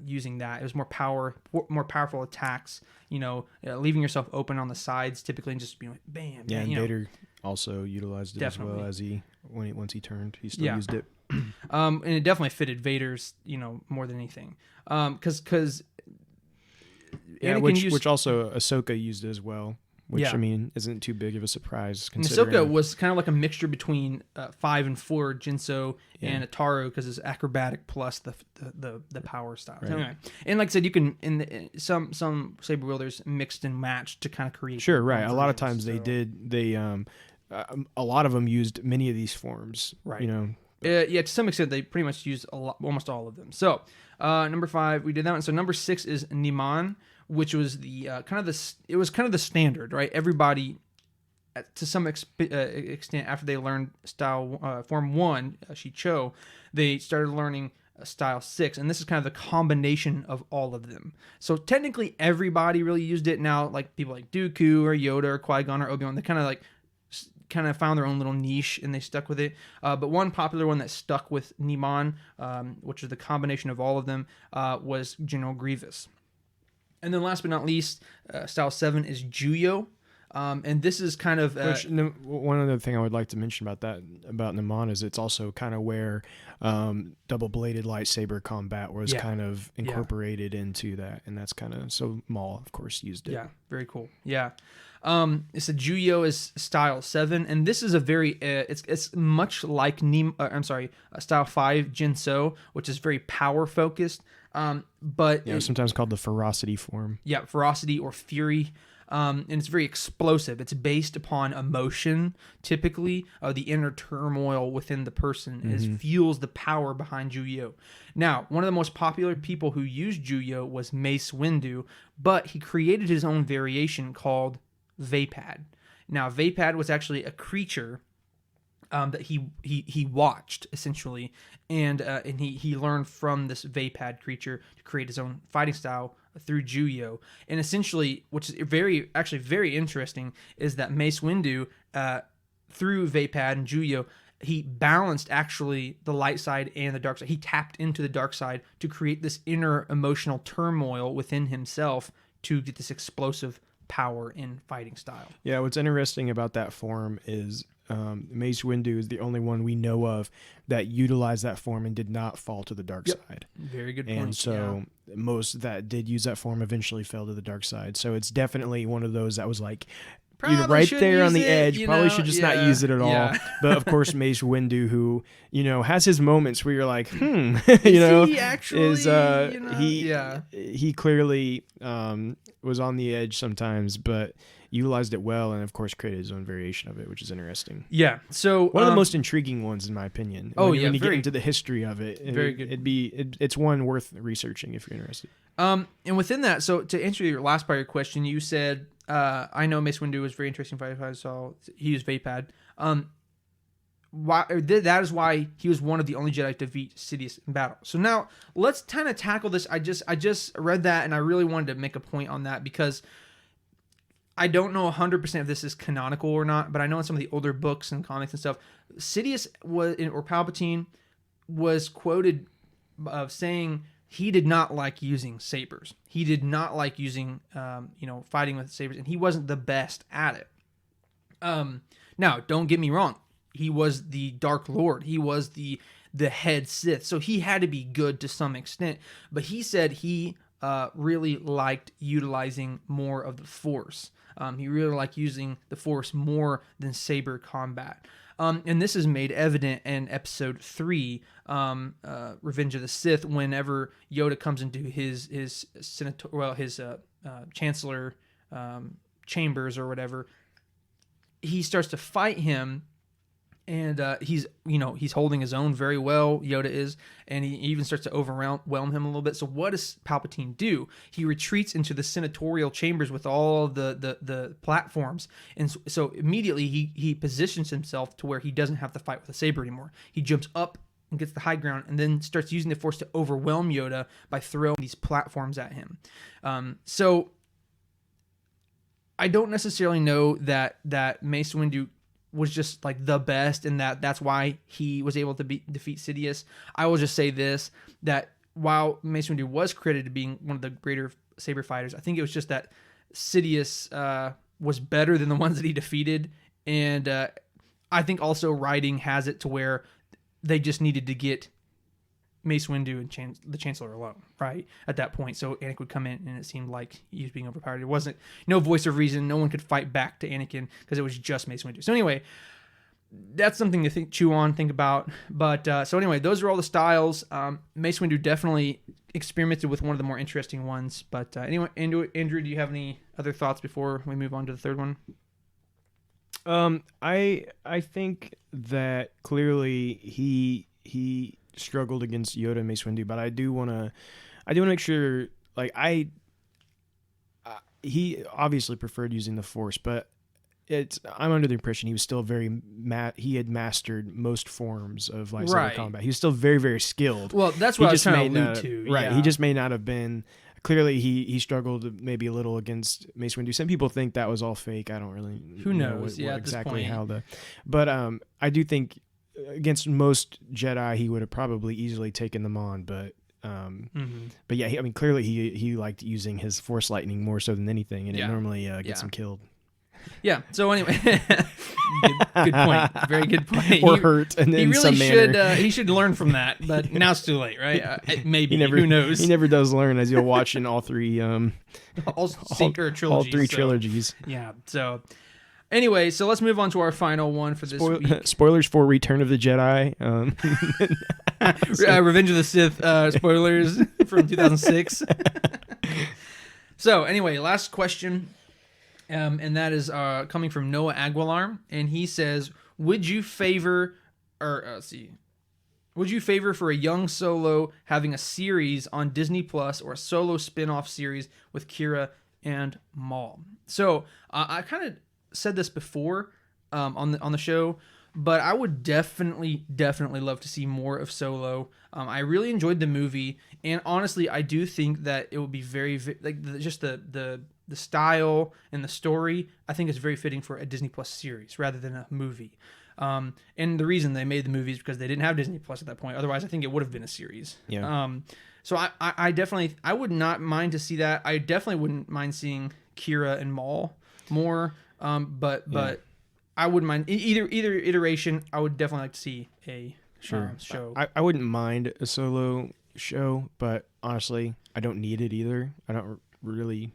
using that. It was more powerful attacks, leaving yourself open on the sides typically, and just being like, bam. Yeah, and Vader also utilized it as well, as once he turned, he still used it. And it definitely fitted Vader's, more than anything. Because which also Ahsoka used as well. Which, isn't too big of a surprise. Considering Ahsoka was kind of like a mixture between 5 and 4, Jinso and Ataru, because it's acrobatic plus the power style. Right. Anyway, and like I said, you can some saber wielders mixed and matched to kind of create. Sure, right. A lot of times a lot of them used many of these forms. Right. To some extent, they pretty much used almost all of them. So number 5, we did that one. So number 6 is Niman, which was the kind of the standard, right? Everybody, to some extent, after they learned style Form 1, Shicho, they started learning style 6, and this is kind of the combination of all of them. So technically, everybody really used it. Now, like people like Dooku or Yoda or Qui-Gon or Obi-Wan, they kind of found their own little niche and they stuck with it. But one popular one that stuck with Niman, which is the combination of all of them, was General Grievous. And then last but not least, style 7 is Juyo. And this is kind of... one other thing I would like to mention about Niman is it's also kind of where double-bladed lightsaber combat was kind of incorporated into that. And that's kind of... So Maul, of course, used it. Yeah, very cool. Yeah. It's a Juyo is style 7, and this is a very... it's much like style 5 Jinso, which is very power-focused. But sometimes called the ferocity form. Yeah, ferocity or fury. And it's very explosive. It's based upon emotion, typically. The inner turmoil within the person fuels the power behind Juyo. Now, one of the most popular people who used Juyo was Mace Windu, but he created his own variation called Vaapad. Now, Vaapad was actually a creature that he watched, essentially, and he learned from this Vaapad creature to create his own fighting style through Juyo. And essentially, which is very interesting, is that Mace Windu, through Vaapad and Juyo, he balanced actually the light side and the dark side. He tapped into the dark side to create this inner emotional turmoil within himself to get this explosive power in fighting style. Yeah, what's interesting about that form is Mace Windu is the only one we know of that utilized that form and did not fall to the dark side. Very good point. And so most that did use that form eventually fell to the dark side. So it's definitely one of those that was like right there on the edge. Probably should just not use it at all. But of course, Mace Windu, who has his moments where you're like, he actually he clearly was on the edge sometimes, but utilized it well, and of course created his own variation of it, which is interesting. Yeah. So one of the most intriguing ones, in my opinion. When you get into the history of it, very good. It's one worth researching if you're interested. And within that, so to answer your last part of your question, you said, I know Mace Windu was very interesting fighter. I saw he used Vapad. That is why he was one of the only Jedi to defeat Sidious in battle. So now let's kind of tackle this. I just read that, and I really wanted to make a point on that because I don't know 100% if this is canonical or not, but I know in some of the older books and comics and stuff, Sidious or Palpatine was quoted of saying he did not like using sabers. He did not like using, fighting with sabers, and he wasn't the best at it. Now, don't get me wrong. He was the Dark Lord. He was the head Sith, so he had to be good to some extent. But he said he really liked utilizing more of the Force. He really liked using the Force more than saber combat. And this is made evident in Episode 3, Revenge of the Sith, whenever Yoda comes into his Chancellor chambers or whatever. He starts to fight him, and he's holding his own very well, Yoda is, and he even starts to overwhelm him a little bit. So what does Palpatine do? He retreats into the senatorial chambers with all the platforms, and so immediately he positions himself to where he doesn't have to fight with a saber anymore. He jumps up and gets the high ground, and then starts using the Force to overwhelm Yoda by throwing these platforms at him. So I don't necessarily know that Mace Windu was just like the best, and that's why he was able to defeat Sidious. I will just say this, that while Mace Windu was credited to being one of the greater saber fighters, I think it was just that Sidious was better than the ones that he defeated, and I think also writing has it to where they just needed to get Mace Windu and the Chancellor alone, right? At that point. So Anakin would come in, and it seemed like he was being overpowered. It wasn't no voice of reason. No one could fight back to Anakin because it was just Mace Windu. So anyway, that's something to chew on, think about. But so anyway, those are all the styles. Mace Windu definitely experimented with one of the more interesting ones. But anyway, Andrew, do you have any other thoughts before we move on to the third one? I think that clearly he struggled against Yoda and Mace Windu, but I do want to make sure, like, he obviously preferred using the Force, but I'm under the impression he was still he had mastered most forms of lightsaber combat. He was still very, very skilled. Well, that's what I was trying to allude to. Right. Yeah. He just may not have been. Clearly, he struggled maybe a little against Mace Windu. Some people think that was all fake. I don't really Who knows? what Yeah, exactly at this point. But I do think against most Jedi, he would have probably easily taken them on. But but yeah, clearly he liked using his Force lightning more so than anything, and it normally gets him killed. Yeah. So anyway, good point. Very good point. Or hurt, and then he really some should. manner. He should learn from that, but now it's too late, right? Maybe. Who knows? He never does learn, as you'll watch in all three. All trilogies. All three trilogies. Yeah. So. Anyway, so let's move on to our final one for this week. Spoilers for Return of the Jedi. Revenge of the Sith. Spoilers from 2006. So anyway, last question. And that is coming from Noah Aguilar, and he says, would you favor for a young Solo having a series on Disney Plus or a Solo spin-off series with Kira and Maul? So I kind of said this before on the show, but I would definitely love to see more of Solo. I really enjoyed the movie, and honestly, I do think that it would be very just the style and the story, I think is very fitting for a Disney Plus series rather than a movie. And the reason they made the movie is because they didn't have Disney Plus at that point. Otherwise, I think it would have been a series. Yeah. So I definitely, I would not mind to see that. I definitely wouldn't mind seeing Kira and Maul more. But I wouldn't mind either iteration. I would definitely like to see a show. I wouldn't mind a Solo show, but honestly, I don't need it either. I don't really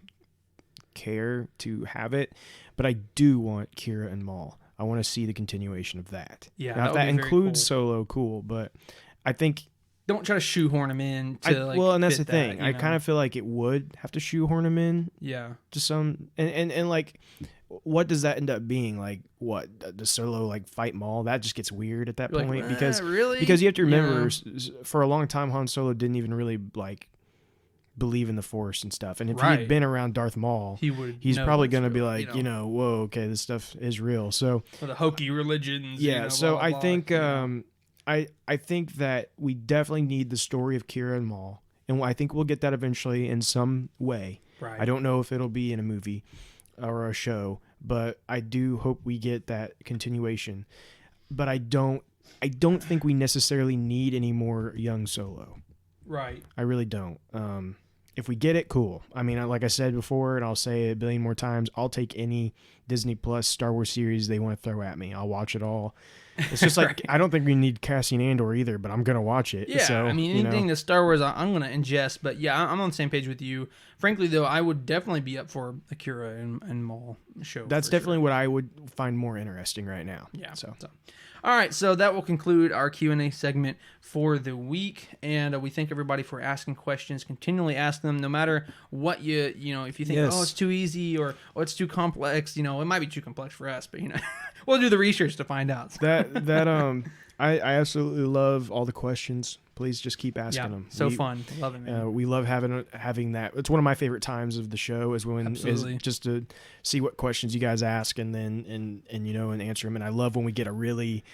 care to have it, but I do want Kira and Maul. I want to see the continuation of that. Yeah, now, if that includes Solo, cool, but I think don't try to shoehorn him in to and that's the that, thing. I kind of feel like it would have to shoehorn him in. Yeah. To some and like what does that end up being? Like, what, the Solo like fight Maul? That just gets weird at that point, because really? Because you have to remember, for a long time Han Solo didn't even really like believe in the Force and stuff. And if he had been around Darth Maul, he's probably going to be like, whoa, okay, this stuff is real. So for the hokey religions. Yeah. So blah, blah, I think I think that we definitely need the story of Kira and Maul, and I think we'll get that eventually in some way. Right. I don't know if it'll be in a movie or a show, but I do hope we get that continuation. But I don't think we necessarily need any more young Solo. Right. I really don't. If we get it, cool. I mean, like I said before, and I'll say it a billion more times, I'll take any Disney Plus Star Wars series they want to throw at me. I'll watch it all. It's just like, I don't think we need Cassian Andor either, but I'm going to watch it. Yeah, so, I mean, anything that Star Wars, I'm going to ingest. But yeah, I'm on the same page with you. Frankly, though, I would definitely be up for Akira and Maul show. That's definitely what I would find more interesting right now. Yeah. So. All right, so that will conclude our Q&A segment for the week, and we thank everybody for asking questions. Continually ask them, no matter what if you think, oh, it's too easy or it's too complex, it might be too complex for us, but we'll do the research to find out. I absolutely love all the questions. Please just keep asking them. So fun. Love it, man. We love having that. It's one of my favorite times of the show is just to see what questions you guys ask and then and answer them. And I love when we get a really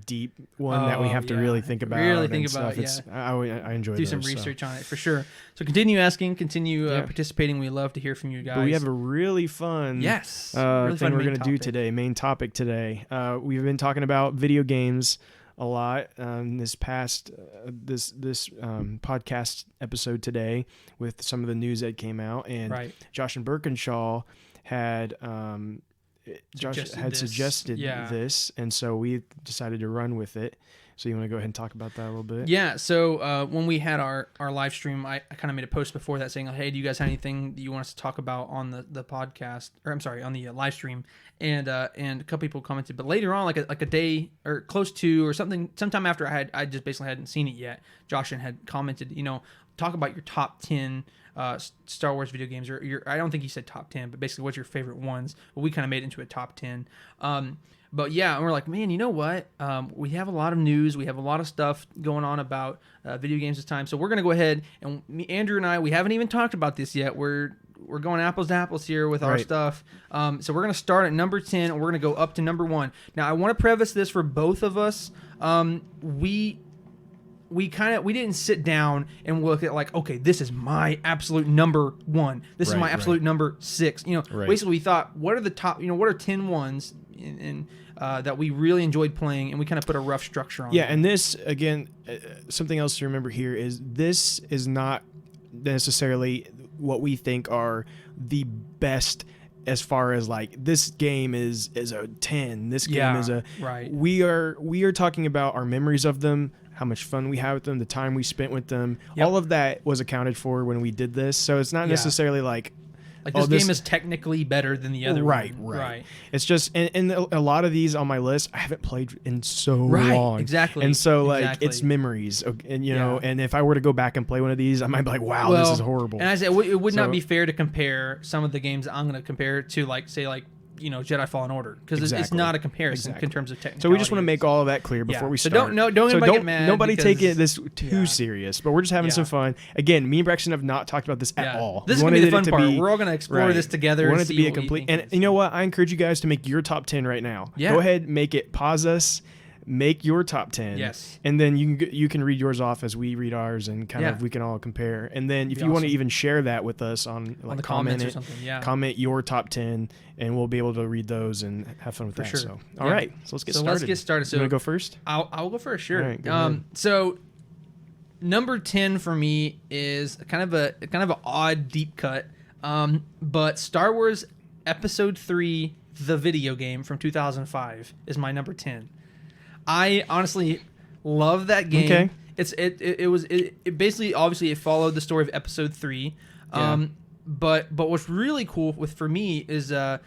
deep one that we have to really think about. I enjoy do some research on it for sure. So continue asking, continue participating. We love to hear from you guys. But we have a really fun really thing fun we're going to do today. Main topic today. We've been talking about video games a lot this past this podcast episode today with some of the news that came out, and Josh and Birkinshaw had suggested this, and so we decided to run with it. So you want to go ahead and talk about that a little bit? Yeah. So when we had our live stream, I kind of made a post before that saying, hey, do you guys have anything that you want us to talk about on the podcast, or I'm sorry, on the live stream? And a couple people commented, but later on, like a day or close to or sometime after I just basically hadn't seen it yet, Josh had commented, talk about your top 10 Star Wars video games, or I don't think he said top 10, but basically what's your favorite ones. But we kind of made it into a top 10. But yeah, and we're like, man, you know what? We have a lot of news. We have a lot of stuff going on about video games this time. So we're going to go ahead, and Andrew and I, we haven't even talked about this yet. We're going apples to apples here with our stuff. So we're going to start at number 10, and we're going to go up to number 1. Now, I want to preface this for both of us. We didn't sit down and look at like, okay, this is my absolute number 1. This is my absolute number 6. Basically we thought, what are the top, what are 10 ones in that we really enjoyed playing, and we kind of put a rough structure on. Yeah, and this again, something else to remember here is this is not necessarily what we think are the best as far as like this game is a 10. This game is a we are talking about our memories of them, how much fun we had with them, the time we spent with them. All of that was accounted for when we did this. So it's not necessarily like this game is technically better than the other one. Right. It's just, and a lot of these on my list, I haven't played in so long. Exactly. And so it's memories. And, and if I were to go back and play one of these, I might be like, wow, this is horrible. And I said, it would not be fair to compare some of the games I'm going to compare to, like, say, like, Jedi Fallen Order, because it's not a comparison in terms of technicality. So we just want to make all of that clear before we start. So don't get mad. Nobody take it this too serious, but we're just having some fun. Again, me and Braxton have not talked about this at all. This is going to be the fun part. We're all going to explore this together. We want it to be a complete. And you know what? I encourage you guys to make your top 10 right now. Yeah. Go ahead, make it. Pause us. Make your top 10. Yes. And then you can read yours off as we read ours, and kind of we can all compare. And then if you want to even share that with us on the comments or something, comment your top 10, and we'll be able to read those and have fun with that. Sure. So all right, so let's get started. So you want to go first? I'll go first. Sure. All right, go ahead. So number 10 for me is kind of an odd deep cut, but Star Wars Episode 3, the video game from 2005, is my number 10. I honestly love that game. Okay. It basically, obviously, it followed the story of Episode 3. But what's really cool for me is it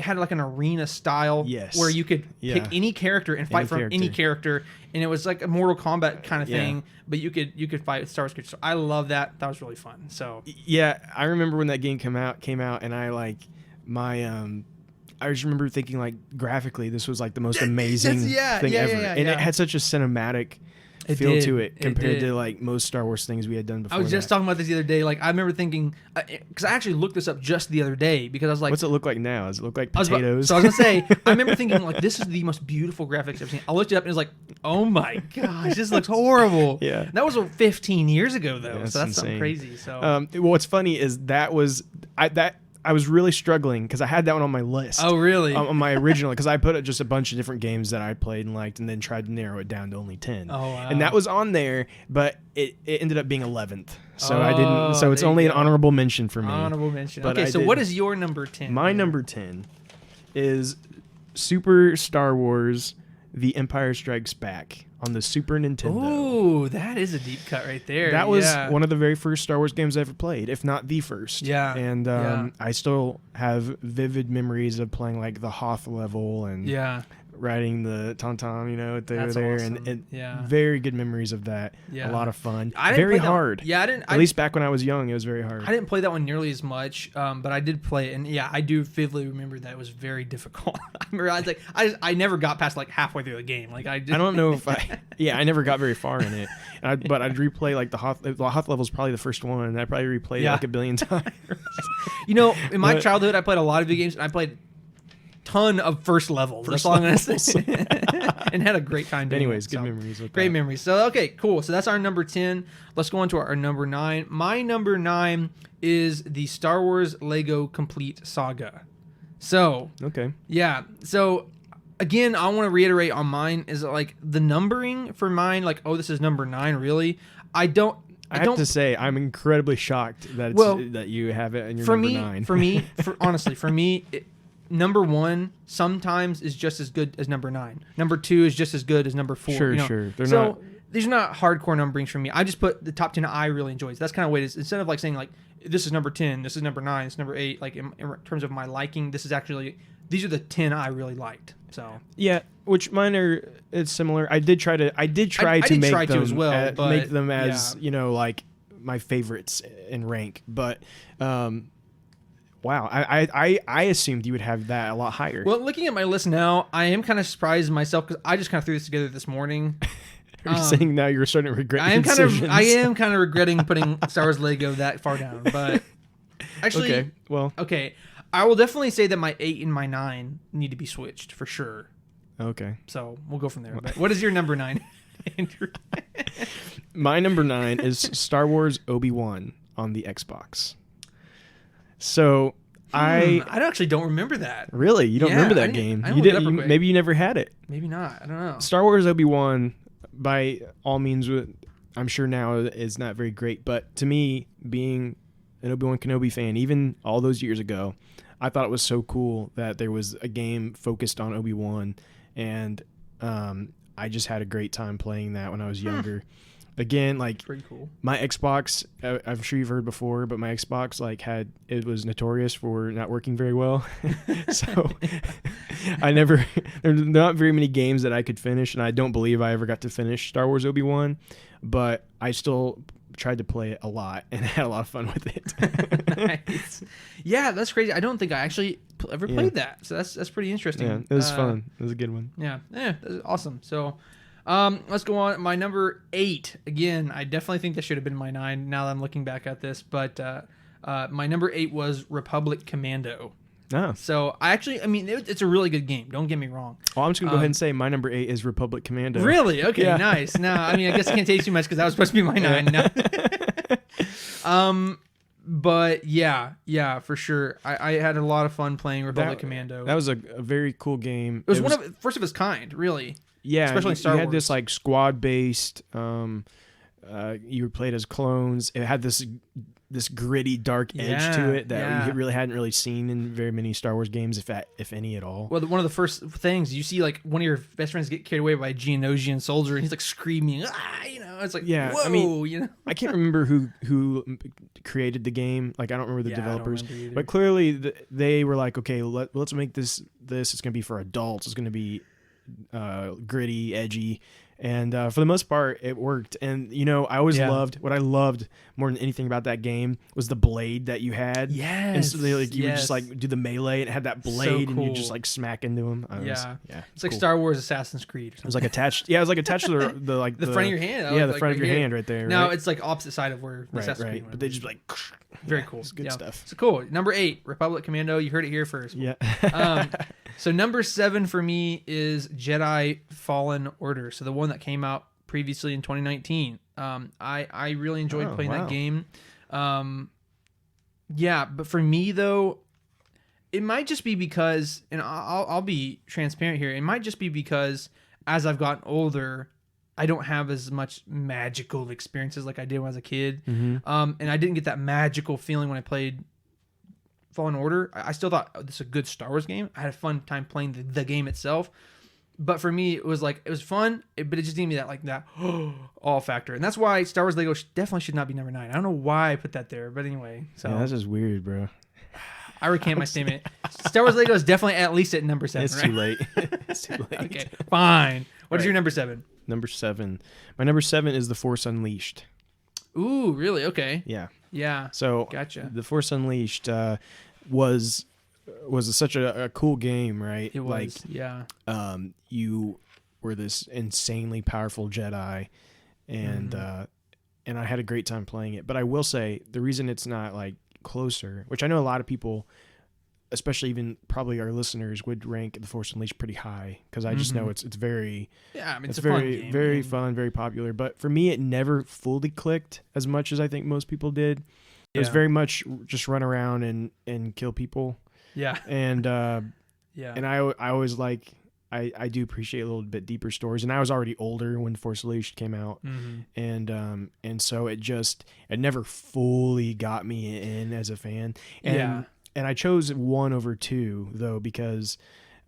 had like an arena style where you could pick any character and fight from any character, and it was like a Mortal Kombat kind of thing. But you could fight with Star Wars characters. So I love that. That was really fun. So yeah, I remember when that game came out, and I like my I just remember thinking like graphically, this was like the most amazing thing ever, and it had such a cinematic feel to it compared to like most Star Wars things we had done before. I was just talking about this the other day. Like I remember thinking, because I actually looked this up just the other day because I was like, "What's it look like now? Does it look like potatoes?" So I was gonna say, I remember thinking like, this is the most beautiful graphics I've ever seen. I looked it up and it was like, oh my gosh, this looks horrible. Yeah, that was 15 years ago though, yeah, so that's something crazy. So, what's funny is I was really struggling because I had that one on my list. Oh, really? On my original, because I put just a bunch of different games that I played and liked, and then tried to narrow it down to only 10. Oh, wow. And that was on there, but it ended up being 11th. So I didn't. So it's only an honorable mention for me. Honorable mention. But okay, so what is your number 10? My number 10 is Super Star Wars: The Empire Strikes Back on the Super Nintendo. Oh, that is a deep cut right there. That was one of the very first Star Wars games I ever played, if not the first. Yeah. And I still have vivid memories of playing like the Hoth level and riding the Tauntaun, through there. Awesome. And very good memories of that. Yeah. A lot of fun. Very hard. At least back when I was young, it was very hard. I didn't play that one nearly as much, but I did play it. And I do vividly remember that it was very difficult. I remember I was like, I never got past like halfway through the game. Like I don't know if I never got very far in it. But I'd replay like the Hoth level is probably the first one, and I probably replayed it like a billion times. In my childhood, I played a lot of video games, and I played ton of first levels. That's all I'm gonna say. And had a great time doing Anyways, it. good memories with great that. memories. So okay, cool. So that's our number 10. Let's go on to our number 9. My number 9 is the Star Wars Lego Complete Saga. So So again, I want to reiterate on mine is like the numbering for mine. Like, oh, this is number 9. Really, I have to say, I'm incredibly shocked that that you have it in your number 9. Honestly, for me, number 1 sometimes is just as good as number 9. Number 2 is just as good as number 4. Sure. These are not hardcore numberings for me. I just put the top 10 I really enjoy. So that's kind of what it is. Instead of like saying like this is number 10, this is number 9, this is number 8. Like in terms of my liking, these are the 10 I really liked. So which mine are. It's similar. I did try to make them as well, but make them as like my favorites in rank. But wow, I assumed you would have that a lot higher. Well, looking at my list now, I am kind of surprised myself because I just kind of threw this together this morning. Are you saying now you're starting to regret? I am kind of regretting putting Star Wars Lego that far down, but actually, okay. I will definitely say that my 8 and my 9 need to be switched for sure. Okay. So we'll go from there. But what is your number 9, Andrew? My number 9 is Star Wars Obi-Wan on the Xbox. So I actually don't remember that. Really? You don't remember that game? You didn't. Maybe you never had it. Maybe not. I don't know. Star Wars Obi-Wan, by all means, I'm sure now is not very great. But to me, being an Obi-Wan Kenobi fan, even all those years ago, I thought it was so cool that there was a game focused on Obi-Wan, and I just had a great time playing that when I was younger. Again, like pretty cool. My Xbox, I'm sure you've heard before, but my Xbox it was notorious for not working very well. So there's not very many games that I could finish, and I don't believe I ever got to finish Star Wars Obi-Wan, but I still tried to play it a lot and had a lot of fun with it. Nice. Yeah, that's crazy. I don't think I actually ever played that. So that's pretty interesting. Yeah, it was fun. It was a good one. Yeah, that's awesome. So let's go on. My number 8. Again, I definitely think that should have been my 9 now that I'm looking back at this. But my number 8 was Republic Commando. Oh. So it's a really good game. Don't get me wrong. Well, I'm just going to go ahead and say my number 8 is Republic Commando. Really? Okay, nice. Now, I guess I can't tell you too much because that was supposed to be my 9. No. But yeah, for sure. I had a lot of fun playing Republic Commando. That was a very cool game. It was first of its kind, really. Yeah, especially in Star Wars. You had this like squad-based. You played as clones. It had this gritty, dark edge to it that we really hadn't really seen in very many Star Wars games, if any at all. Well, one of the first things you see, like one of your best friends get carried away by a Geonosian soldier, and he's like screaming, it's like, whoa, I can't remember who created the game. Like, I don't remember the developers, but clearly they were like, okay, let's make this. It's going to be for adults. It's going to be gritty, edgy, And for the most part, it worked. And, you know, I always loved, what I loved more than anything about that game was the blade that you had. Yes. And so you would just like do the melee and it had that blade and you just like smack into them. It's like Star Wars Assassin's Creed. It was like attached. Yeah, it was like attached to the like the front of your hand. Yeah, the front of your hand right there. Now it's like opposite side of where the Assassin's Creed. But they just like very cool. It's good stuff. So cool. Number 8, Republic Commando. You heard it here first. Yeah. So number 7 for me is Jedi Fallen Order. So the one that came out previously in 2019. I really enjoyed playing that game. But for me though, it might just be because, and I'll be transparent here, it might just be because as I've gotten older, I don't have as much magical experiences like I did when I was a kid. And I didn't get that magical feeling when I played Fallen Order. I still thought this is a good Star Wars game. I had a fun time playing the game itself. But for me, it was fun, but it just didn't give me that all factor. And that's why Star Wars Lego definitely should not be number 9. I don't know why I put that there, but anyway. So yeah, that's just weird, bro. I recant my statement. Star Wars Lego is definitely at least at number 7. It's too late. It's too late. Okay, fine. What is your number 7? Number 7. My number 7 is The Force Unleashed. Ooh, really? Okay. Yeah. Yeah. So gotcha. The Force Unleashed was such a cool game, right? It was, you were this insanely powerful Jedi, and I had a great time playing it. But I will say the reason it's not like closer, which I know a lot of people, especially even probably our listeners, would rank The Force Unleashed pretty high because I just know it's very it's a very fun game, very fun, very popular. But for me, it never fully clicked as much as I think most people did. It was very much just run around and kill people. Yeah. And and I always I do appreciate a little bit deeper stories, and I was already older when Force Unleashed came out, and so it never fully got me in as a fan. And I chose 1 over 2 though because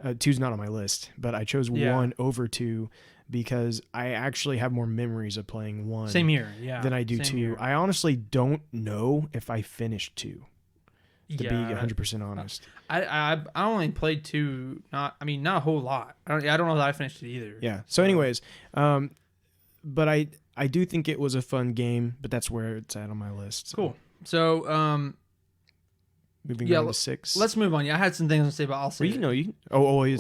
2's not on my list, but I chose 1 over 2 because I actually have more memories of playing 1 than I do 2. Here. I honestly don't know if I finished 2. To be 100% honest, I only played 2. Not a whole lot. I don't know that I finished it either. Yeah. So, anyways, but I do think it was a fun game. But that's where it's at on my list. So. Cool. So, moving on to 6. Let's move on. Yeah, I had some things to say, but I'll say. Well, it's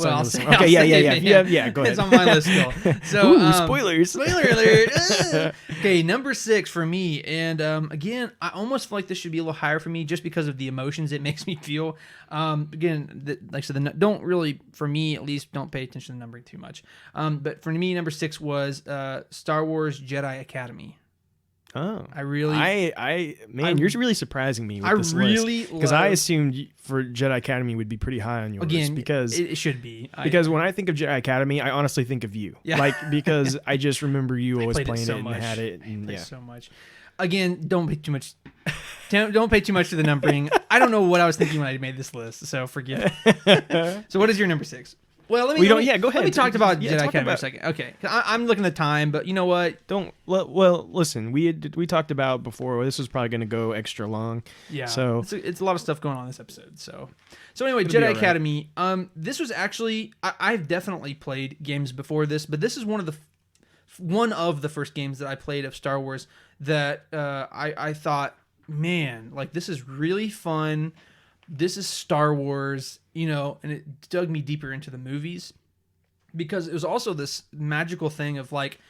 on I'll the list. say, Okay, yeah. Go ahead. It's on my list still. So, ooh, spoilers. Spoiler alert. Okay, number 6 for me, and again, I almost feel like this should be a little higher for me just because of the emotions it makes me feel. Again, like I said, don't really, for me at least, don't pay attention to the numbering too much. But for me, number 6 was Star Wars Jedi Academy. Oh, you're really surprising me with this list because I assumed for Jedi Academy would be pretty high on your list because it should be. Because when I think of Jedi Academy, I honestly think of you, because I just remember you always playing it and had it, and so much. Again, don't pay too much. Don't pay too much to the numbering. I don't know what I was thinking when I made this list, so forgive me. So, what is your number 6? Well, go ahead. Let me talk about Jedi Academy for a second. Okay, I'm looking at the time, but you know what? Well, listen. We talked about before. This was probably going to go extra long. Yeah. So it's a lot of stuff going on in this episode. So anyway, Jedi Academy. This was actually I've definitely played games before this, but this is one of the first games that I played of Star Wars that I thought, man, like this is really fun. This is Star Wars, and it dug me deeper into the movies because it was also this magical thing of like,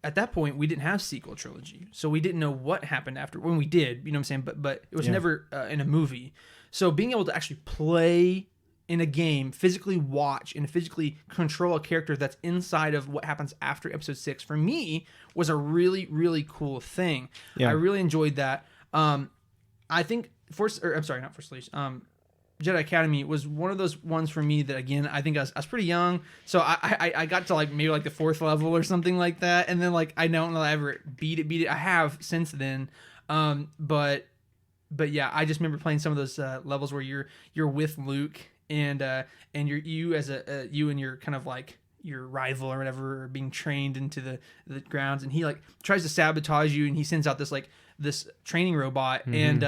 at that point we didn't have sequel trilogy. So we didn't know what happened after when we did, you know what I'm saying? But it was never in a movie. So being able to actually play in a game, physically watch and physically control a character that's inside of what happens after episode 6 for me was a really, really cool thing. Yeah. I really enjoyed that. I think Jedi Academy was one of those ones for me that, again, I think I was pretty young, so I got to maybe the 4th level or something like that, and then I don't know I ever beat it. I have since then, but yeah, I just remember playing some of those levels where you're with Luke and you and your kind of your rival or whatever are being trained into the grounds, and he tries to sabotage you, and he sends out this training robot, and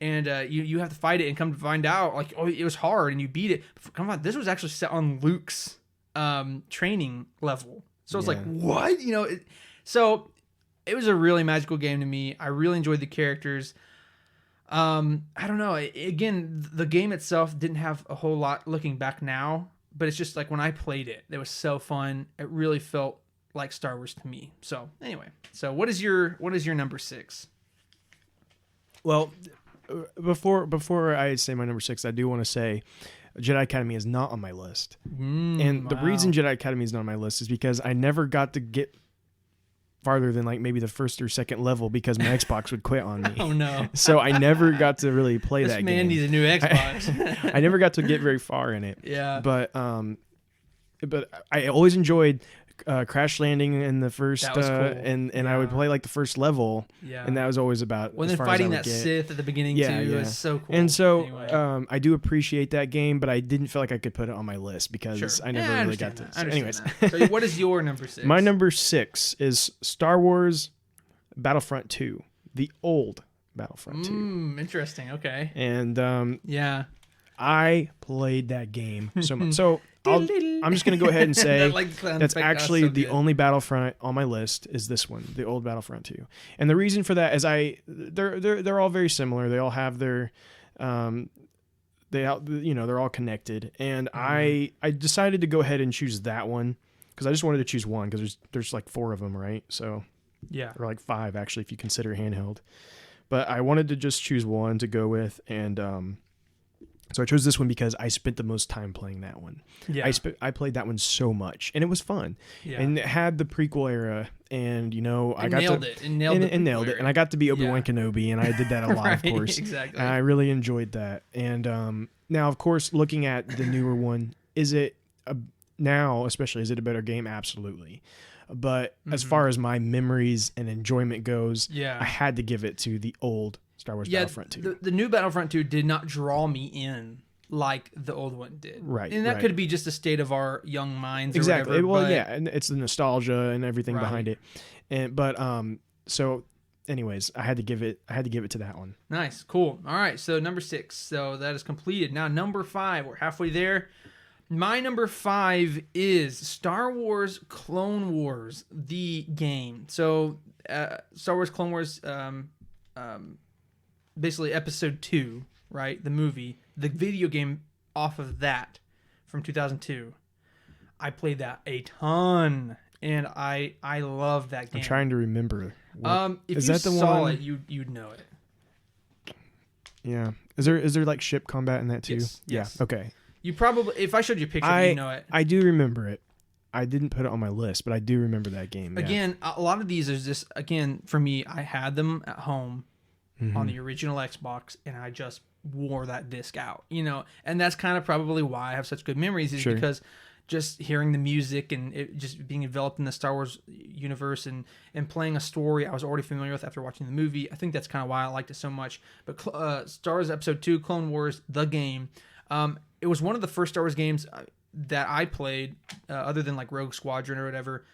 you have to fight it, and come to find out it was hard and you beat it. Come on, this was actually set on Luke's training level. So it's like, what? So it was a really magical game to me. I really enjoyed the characters. I don't know. Again, the game itself didn't have a whole lot looking back now, but it's just like when I played it, it was so fun. It really felt like Star Wars to me. So anyway, what is your number 6? Well, before I say my number 6, I do want to say Jedi Academy is not on my list. And the reason Jedi Academy is not on my list is because I never got to get farther than like maybe the first or second level because my Xbox would quit on me. Oh no. So I never got to really play that game. This man needs a new Xbox. I never got to get very far in it. Yeah. But I always enjoyed Crash Landing in the first That was cool. and I would play like the first level. Yeah. And that was always about when they're fighting that Sith at the beginning too. It was so cool. And so anyway. I do appreciate that game, but I didn't feel like I could put it on my list because I never really got to. So anyways, so what is your number 6? My number 6 is Star Wars Battlefront 2, the old Battlefront 2. Interesting. Okay. And yeah, I played that game so much. So I'm just going to go ahead and say that's actually the only Battlefront on my list is this one, the old Battlefront 2. And the reason for that is they're all very similar. They all have their they're all connected. And I decided to go ahead and choose that one because I just wanted to choose one because there's like 4 of them, right? So yeah, or like 5 actually if you consider handheld. But I wanted to just choose one to go with, and so I chose this one because I spent the most time playing that one. Yeah. I played that one so much, and it was fun. Yeah. And it had the prequel era, and I got nailed it. And nailed it. And I got to be Obi-Wan Kenobi, and I did that a lot, right, of course. Exactly. And I really enjoyed that. And now, of course, looking at the newer one, is it a better game? Absolutely. But as far as my memories and enjoyment goes, I had to give it to the old Star Wars Battlefront 2. The new Battlefront 2 did not draw me in like the old one did. Right. And that could be just a state of our young minds or exactly. whatever. And it's the nostalgia and everything behind it. So anyways, I had to give it to that one. Nice. Cool. All right. So number 6. So that is completed. Now number 5. We're halfway there. My number 5 is Star Wars Clone Wars, the game. So Star Wars Clone Wars, basically episode 2, right? The movie, the video game off of that from 2002. I played that a ton, and I love that game. I'm trying to remember. If you saw it, you'd know it. Yeah. Is there like ship combat in that too? Yes. Yeah. Okay. You probably, if I showed you a picture, you'd know it. I do remember it. I didn't put it on my list, but I do remember that game. Again, a lot of these is just, again, for me, I had them at home on the original Xbox, and I just wore that disc out, and that's kind of probably why I have such good memories is because just hearing the music and it just being enveloped in the Star Wars universe and playing a story I was already familiar with after watching the movie. I think that's kind of why I liked it so much. But Star Wars Episode 2, Clone Wars, the game, it was one of the first Star Wars games that I played, other than like Rogue Squadron or whatever,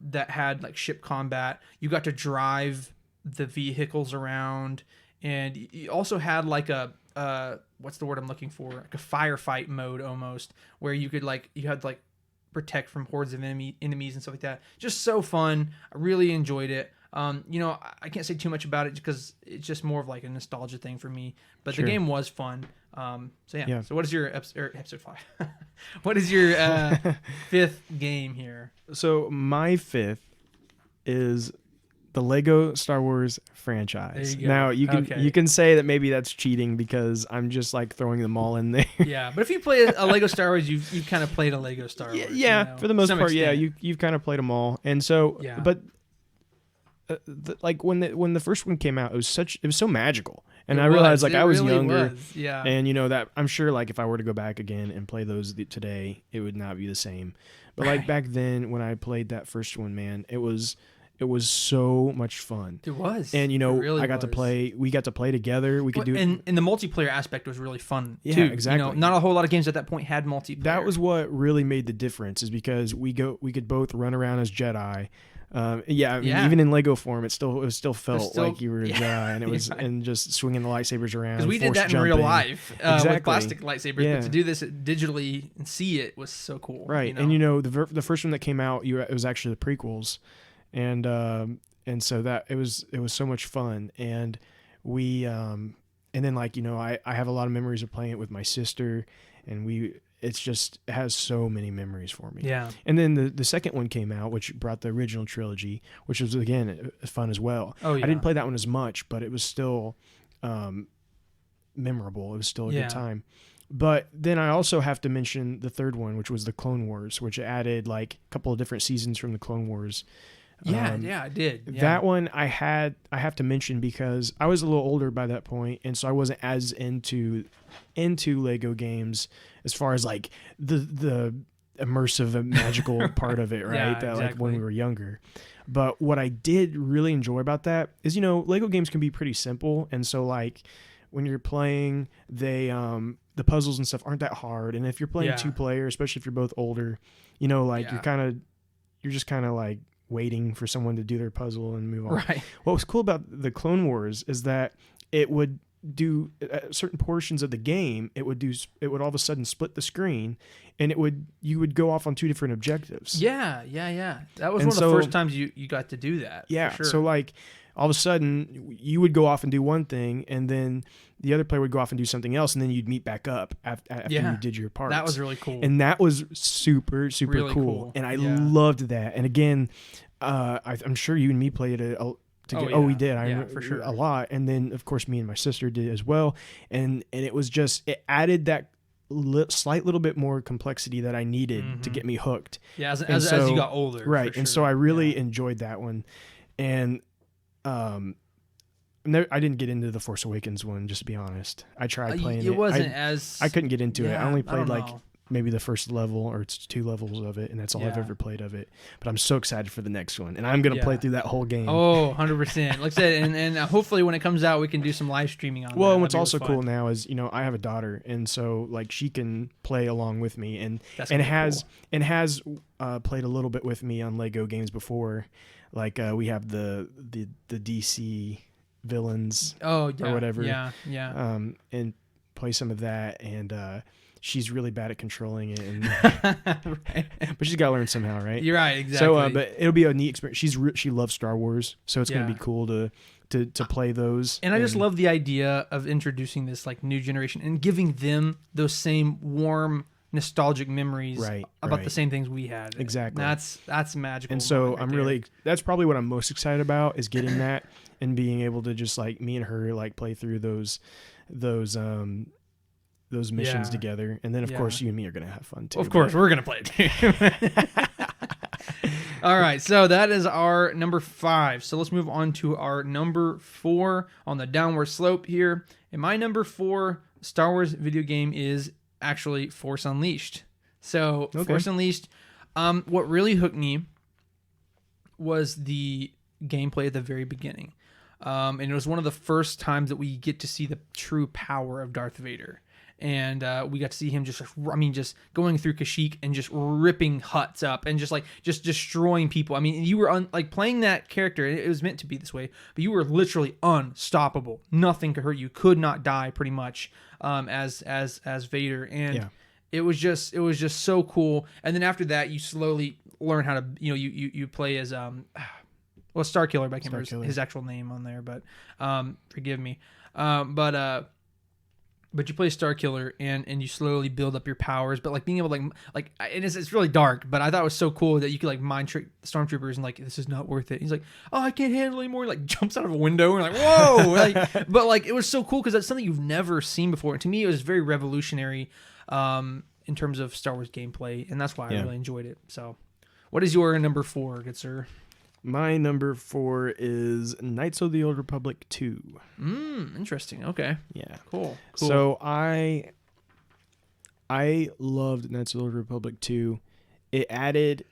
that had like ship combat. You got to drive the vehicles around, and you also had like a what's the word I'm looking for? Like a firefight mode almost, where you could protect from hordes of enemies and stuff like that. Just so fun. I really enjoyed it. I can't say too much about it because it's just more of like a nostalgia thing for me. But the game was fun. So what is your episode 5? What is your 5th game here? So my 5th is the Lego Star Wars franchise. There you go. Now you can say that maybe that's cheating because I'm just like throwing them all in there. Yeah, but if you play a Lego Star Wars, you've kind of played a Lego Star Wars. Yeah, for the most part, you've kind of played them all. And so, but when the first one came out, it was so magical, and I realized I was really younger, and that I'm sure like if I were to go back again and play those today, it would not be the same. But like back then when I played that first one, man, it was so much fun. It was, and really I got to play. We got to play together. We could do, and the multiplayer aspect was really fun. Yeah, too. exactly. Not a whole lot of games at that point had multiplayer. That was what really made the difference, is because we could both run around as Jedi. Yeah, I mean, Yeah. even in Lego form, it still felt still- like you were a Jedi, and it was Yeah. and just swinging the lightsabers around. Because we did force that in real jumping. life Exactly. with plastic lightsabers, Yeah. but to do this digitally and see it was so cool. Right, you know? and the first one that came out, it was actually the prequels, and so that it was so much fun, and we and then like I have a lot of memories of playing it with my sister, and it has so many memories for me. Yeah. And then the second one came out, which brought the original trilogy, which was again fun as well. Oh yeah. I didn't play that one as much, but it was still memorable. It was still a good time. But then I also have to mention the third one, which was the Clone Wars, which added like a couple of different seasons from the Clone Wars. Yeah, I did. Yeah. That one I have to mention because I was a little older by that point, and so I wasn't as into Lego games as far as like the immersive and magical part of it, right? Yeah, that exactly. like when we were younger. But what I did really enjoy about that is Lego games can be pretty simple, and so like when you're playing, the puzzles and stuff aren't that hard, and if you're playing 2 player, especially if you're both older, you're just kind of like waiting for someone to do their puzzle and move on. Right. What was cool about the Clone Wars is that it would do certain portions of the game. It would all of a sudden split the screen, and you would go off on 2 different objectives. Yeah. That was one of the first times you got to do that. Yeah. For sure. So like all of a sudden you would go off and do one thing, and then the other player would go off and do something else, and then you'd meet back up after you did your parts. That was really cool. And that was super, super Really cool. And I loved that. And again, I'm sure you and me played it together. Oh, we did. For sure. A lot. And then, of course, me and my sister did as well. And it was it added that slight little bit more complexity that I needed to get me hooked. Yeah, as you got older. Right. For and sure. so I really enjoyed that one. And I didn't get into the Force Awakens one, just to be honest. I tried playing it. It wasn't as... I couldn't get into it. I only played like maybe the first level or it's 2 levels of it, and that's all I've ever played of it. But I'm so excited for the next one, and I'm going to play through that whole game. Oh, 100%. Like I said, and hopefully when it comes out, we can do some live streaming on Well, that. and what's also cool now is, I have a daughter, and so like she can play along with me, and has played a little bit with me on Lego games before. Like we have the DC villains or whatever. Yeah. And play some of that, and she's really bad at controlling it, and Right. but she's got to learn somehow, right? You're right, exactly. So, but it'll be a neat experience. She loves Star Wars, so it's going to be cool to play those. And I just love the idea of introducing this like new generation and giving them those same warm, nostalgic memories about the same things we had. Exactly. That's magical. And so that's probably what I'm most excited about, is getting that and being able to just like me and her like play through those missions together. And then of course you and me are going to have fun too. Of course, we're going to play it too. All right, so that is our number 5. So let's move on to our number 4 on the downward slope here. And my number 4 Star Wars video game is actually Force Unleashed. So Force Unleashed, what really hooked me was the gameplay at the very beginning. And it was one of the first times that we get to see the true power of Darth Vader. And we got to see him just going through Kashyyyk and just ripping huts up and just destroying people. I mean, you were playing that character. It was meant to be this way, but you were literally unstoppable. Nothing could hurt you. Could not die, pretty much, as Vader. And it was just so cool. And then after that, you slowly learn how to you play as Starkiller, but I can't remember his actual name on there. But forgive me. But you play Starkiller and you slowly build up your powers, but like being able to like and it's really dark, but I thought it was so cool that you could like mind trick stormtroopers and like, this is not worth it. He's like, oh, I can't handle it anymore. Like jumps out of a window and like, whoa, but like it was so cool because that's something you've never seen before. And to me, it was very revolutionary in terms of Star Wars gameplay, and that's why I really enjoyed it. So, what is your number 4, good sir? My number 4 is Knights of the Old Republic 2. Interesting. Okay. Yeah. Cool. So I loved Knights of the Old Republic 2. It added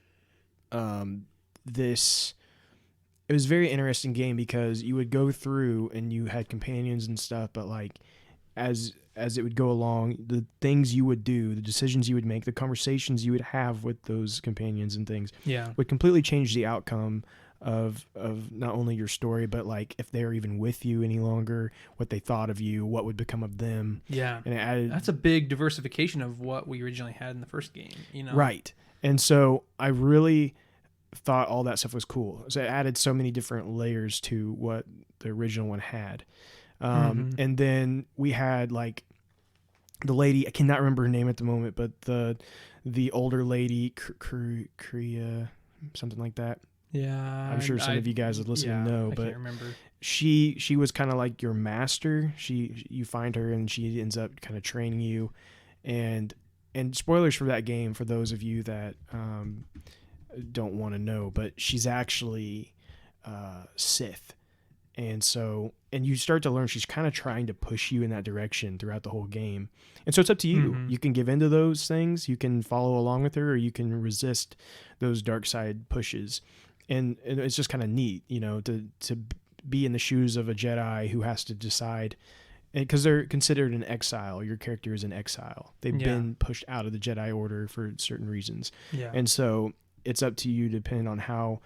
this. It was a very interesting game because you would go through and you had companions and stuff, but like as it would go along, the things you would do, the decisions you would make, the conversations you would have with those companions and things would completely change the outcome not only your story, but like if they're even with you any longer, what they thought of you, what would become of them. Yeah. And it added, that's a big diversification of what we originally had in the first game, you know? Right. And so I really thought all that stuff was cool. So it added so many different layers to what the original one had. And then we had like the lady, I cannot remember her name at the moment, but the older lady, Kriya, something like that. Yeah. I'm sure some of you guys that listen know, but I can't remember. She was kind of like your master. You find her and she ends up kind of training you, and spoilers for that game for those of you that don't want to know, but she's actually Sith. And you start to learn she's kind of trying to push you in that direction throughout the whole game. And so it's up to you. You can give into those things. You can follow along with her, or you can resist those dark side pushes. And it's just kind of neat, you know, to be in the shoes of a Jedi who has to decide, because they're considered an exile. Your character is an exile. They've been pushed out of the Jedi Order for certain reasons. Yeah. And so it's up to you, depending on how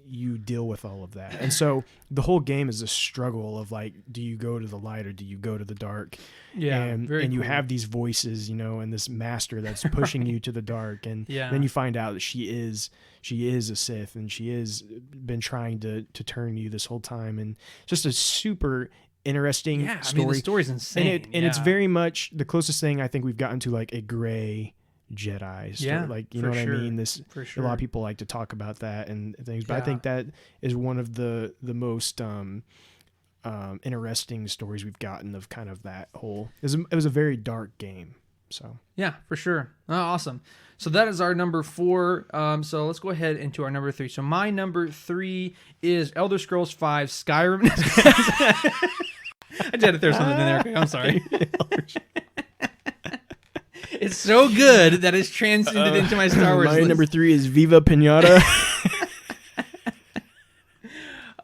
you deal with all of that. And so the whole game is a struggle of like, do you go to the light or do you go to the dark? Yeah. And you have these voices, you know, and this master that's pushing you to the dark. And then you find out that she is a Sith, and she has been trying to turn you this whole time. And just a super interesting story. I mean, the story's insane. And it's very much the closest thing I think we've gotten to like a gray Jedi story. Yeah, like, you know what I mean? A lot of people like to talk about that and things, but I think that is one of the most interesting stories we've gotten of kind of that whole. It was a very dark game. So yeah, for sure. Oh, awesome. So that is our number 4. So let's go ahead into our number 3. So my number 3 is Elder Scrolls V Skyrim. I just had to throw something in there. Okay, I'm sorry. It's so good that it's transcended into my Star Wars list. Number 3 is Viva Pinata.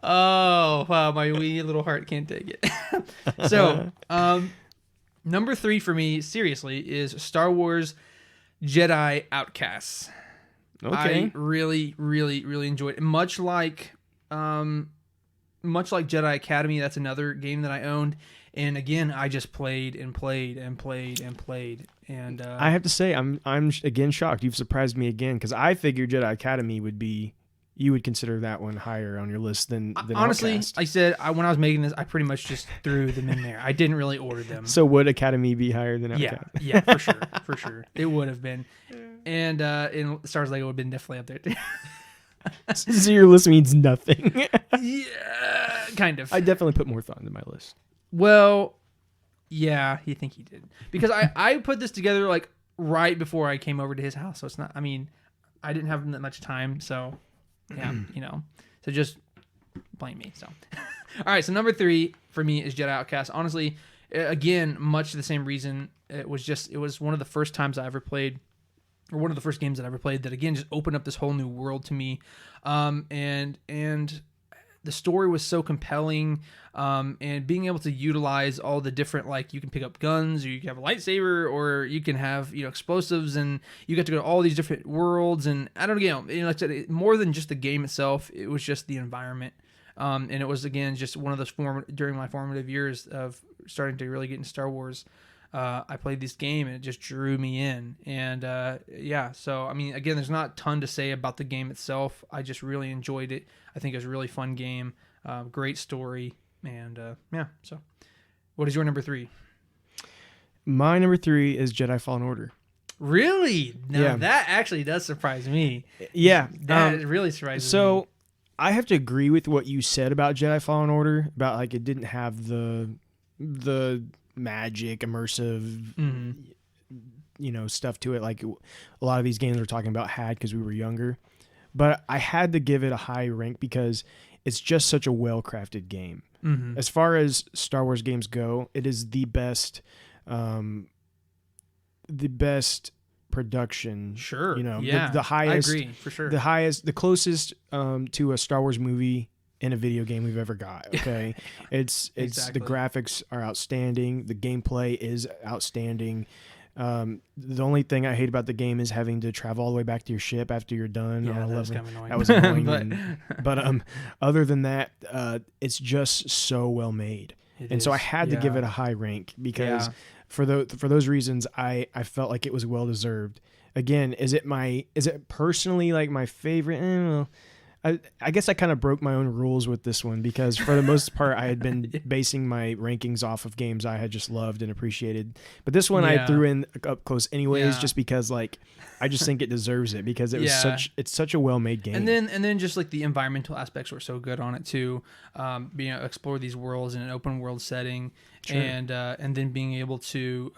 Oh, wow, my wee little heart can't take it. So, number 3 for me, seriously, is Star Wars Jedi Outcasts. Okay. I really, really, really enjoyed it. Much like Jedi Academy, that's another game that I owned. And again, I just played and played and played and played. And I have to say, I'm again shocked. You've surprised me again, because I figured Jedi Academy you would consider that one higher on your list than honestly, Outcast. I said when I was making this, I pretty much just threw them in there. I didn't really order them. So would Academy be higher than Outcast? Yeah, for sure. It would have been. And in Star Wars Lego would have been definitely up there too. So your list means nothing. Yeah, kind of. I definitely put more thought into my list. Well, yeah, you think he did. Because I put this together like right before I came over to his house. So it's not, I mean, I didn't have that much time. So, yeah, you know. So just blame me. So, all right. So number 3 for me is Jedi Outcast. Honestly, again, much the same reason. It was one of the first times I ever played, or one of the first games that I ever played that, again, just opened up this whole new world to me. And the story was so compelling, and being able to utilize all the different, like, you can pick up guns, or you can have a lightsaber, or you can have, you know, explosives, and you get to go to all these different worlds. And I don't know, like I said, more than just the game itself, it was just the environment. And it was, again, just one of those during my formative years of starting to really get into Star Wars. I played this game and it just drew me in. And so, I mean, again, there's not a ton to say about the game itself. I just really enjoyed it. I think it was a really fun game, great story. And so what is your number 3? My number 3 is Jedi Fallen Order. Really? No, that actually does surprise me. Yeah. That really surprises me. So I have to agree with what you said about Jedi Fallen Order, about like it didn't have the magic, immersive, you know, stuff to it like a lot of these games we're talking about had because we were younger. But I had to give it a high rank because it's just such a well-crafted game. Mm-hmm. As far as Star Wars games go, it is the best production. Sure. You know, yeah, the highest. I agree, for sure. The closest to a Star Wars movie in a video game we've ever got. Okay. It's Exactly. The graphics are outstanding. The gameplay is outstanding. The only thing I hate about the game is having to travel all the way back to your ship after you're done. Yeah, that was kind of annoying. That was annoying. but but other than that, it's just so well made. So I had to give it a high rank because for those reasons, I felt like it was well deserved. Again, is it personally like my favorite? Well, I guess I kind of broke my own rules with this one because for the most part I had been basing my rankings off of games I had just loved and appreciated. But this one I threw in up close anyways, just because like I just think it deserves it because it was such a well-made game. And then just like the environmental aspects were so good on it too. Being able to explore these worlds in an open world setting, and then being able to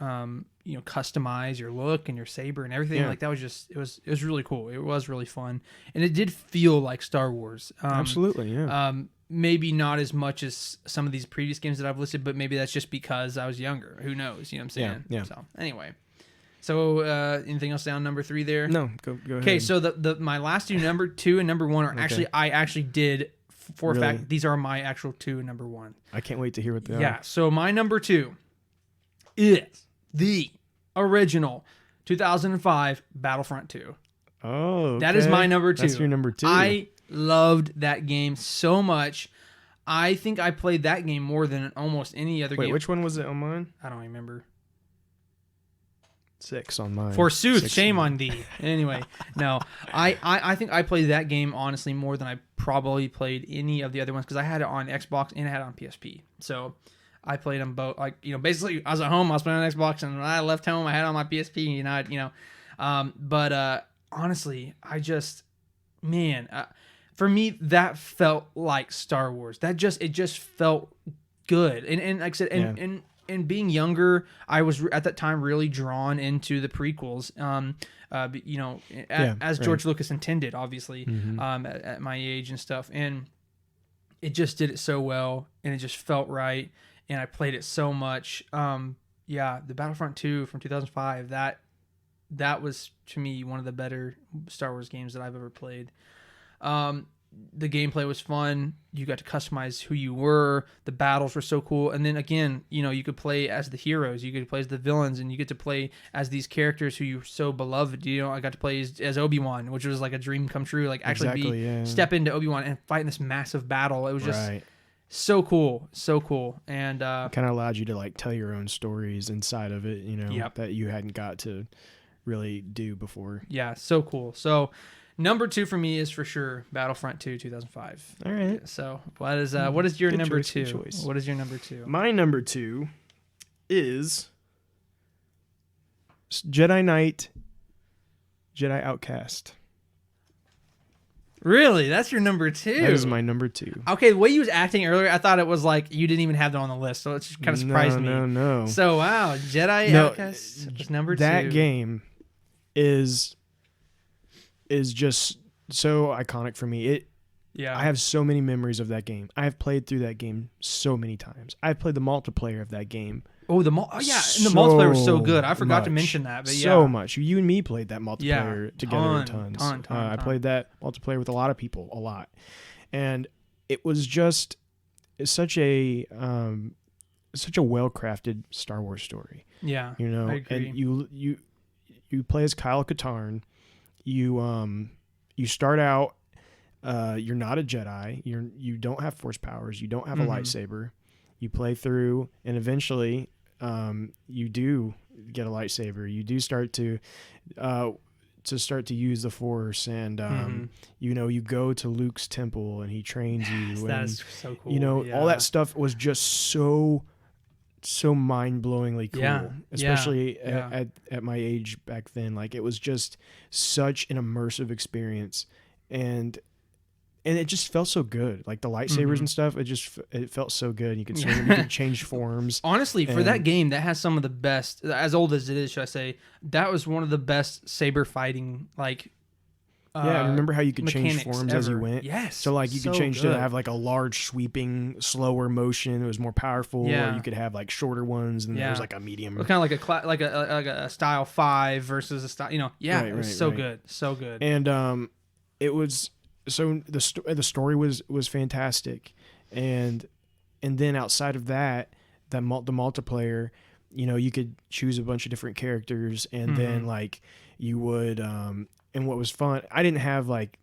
customize your look and your saber and everything. Like that was just it was really cool. It was really fun, and it did feel like Star Wars. Absolutely, yeah. Maybe not as much as some of these previous games that I've listed, but maybe that's just because I was younger. Who knows? You know what I'm saying? Yeah. So anyway. So anything else down number 3 there? No, go ahead. Okay, so the my last two, number 2 and number 1 are I actually did for a fact these are my actual 2 and number 1. I can't wait to hear what they are. Yeah, so my number 2 is the original 2005 Battlefront 2. Oh, okay. That is my number 2. That's your number 2. I loved that game so much. I think I played that game more than almost any other game. Wait, which one was it on mine? I don't remember. 6 on mine. Forsooth, shame on thee. Anyway, no, I think I played that game honestly more than I probably played any of the other ones because I had it on Xbox and I had it on PSP. So I played them both. Like basically, I was at home, I was playing on Xbox, and when I left home, I had it on my PSP. But honestly, I just for me that felt like Star Wars. It just felt good, and like I said, and being younger, I was at that time really drawn into the prequels. As George Lucas intended, obviously, at my age and stuff, and it just did it so well, and it just felt right, and I played it so much. The Battlefront 2 from 2005, that was to me one of the better Star Wars games that I've ever played. The gameplay was fun. You got to customize who you were. The battles were so cool. And then again, you could play as the heroes. You could play as the villains, and you get to play as these characters who you so beloved. I got to play as Obi-Wan, which was like a dream come true. Like actually step into Obi-Wan and fight in this massive battle. It was just so cool, so cool. And kind of allowed you to like tell your own stories inside of it. That you hadn't got to really do before. Yeah, so cool. So. Number 2 for me is for sure Battlefront 2 2005. All right. So what is your good number choice, 2? Good choice. What is your number 2? My number 2 is Jedi Knight, Jedi Outcast. Really? That's your number 2? That is my number 2. Okay, the way you was acting earlier, I thought it was like you didn't even have that on the list, so it just kind of surprised me. No. So wow, Jedi Outcast is number 2. That game is just so iconic for me. I have so many memories of that game. I have played through that game so many times. I've played the multiplayer of that game. And the multiplayer was so good. I forgot to mention that. But so much. You and me played that multiplayer together tons. I played that multiplayer with a lot of people, a lot. And it was just such a well-crafted Star Wars story. Yeah, I agree. And you play as Kyle Katarn. You start out, you're not a Jedi. You don't have force powers. You don't have a lightsaber. You play through, and eventually, you do get a lightsaber. You do start to use the Force, and you go to Luke's temple, and he trains you. That's so cool. All that stuff was just so mind-blowingly cool, especially at my age back then. Like, it was just such an immersive experience, and it just felt so good. Like the lightsabers and stuff, it felt so good. You could swing them, you could change forms. Honestly, for that game, that has some of the best, as old as it is, should I say, that was one of the best saber fighting, like, I remember how you could change forms as you went. Yes. So like you could change to have like a large sweeping, slower motion. It was more powerful. Yeah. Or you could have like shorter ones, and there was like a medium. Kind of like a style 5 versus a style. It was so good, so good. And it was the story was fantastic, and then outside of that, the multiplayer. you could choose a bunch of different characters, and then like you would, and what was fun, I didn't have like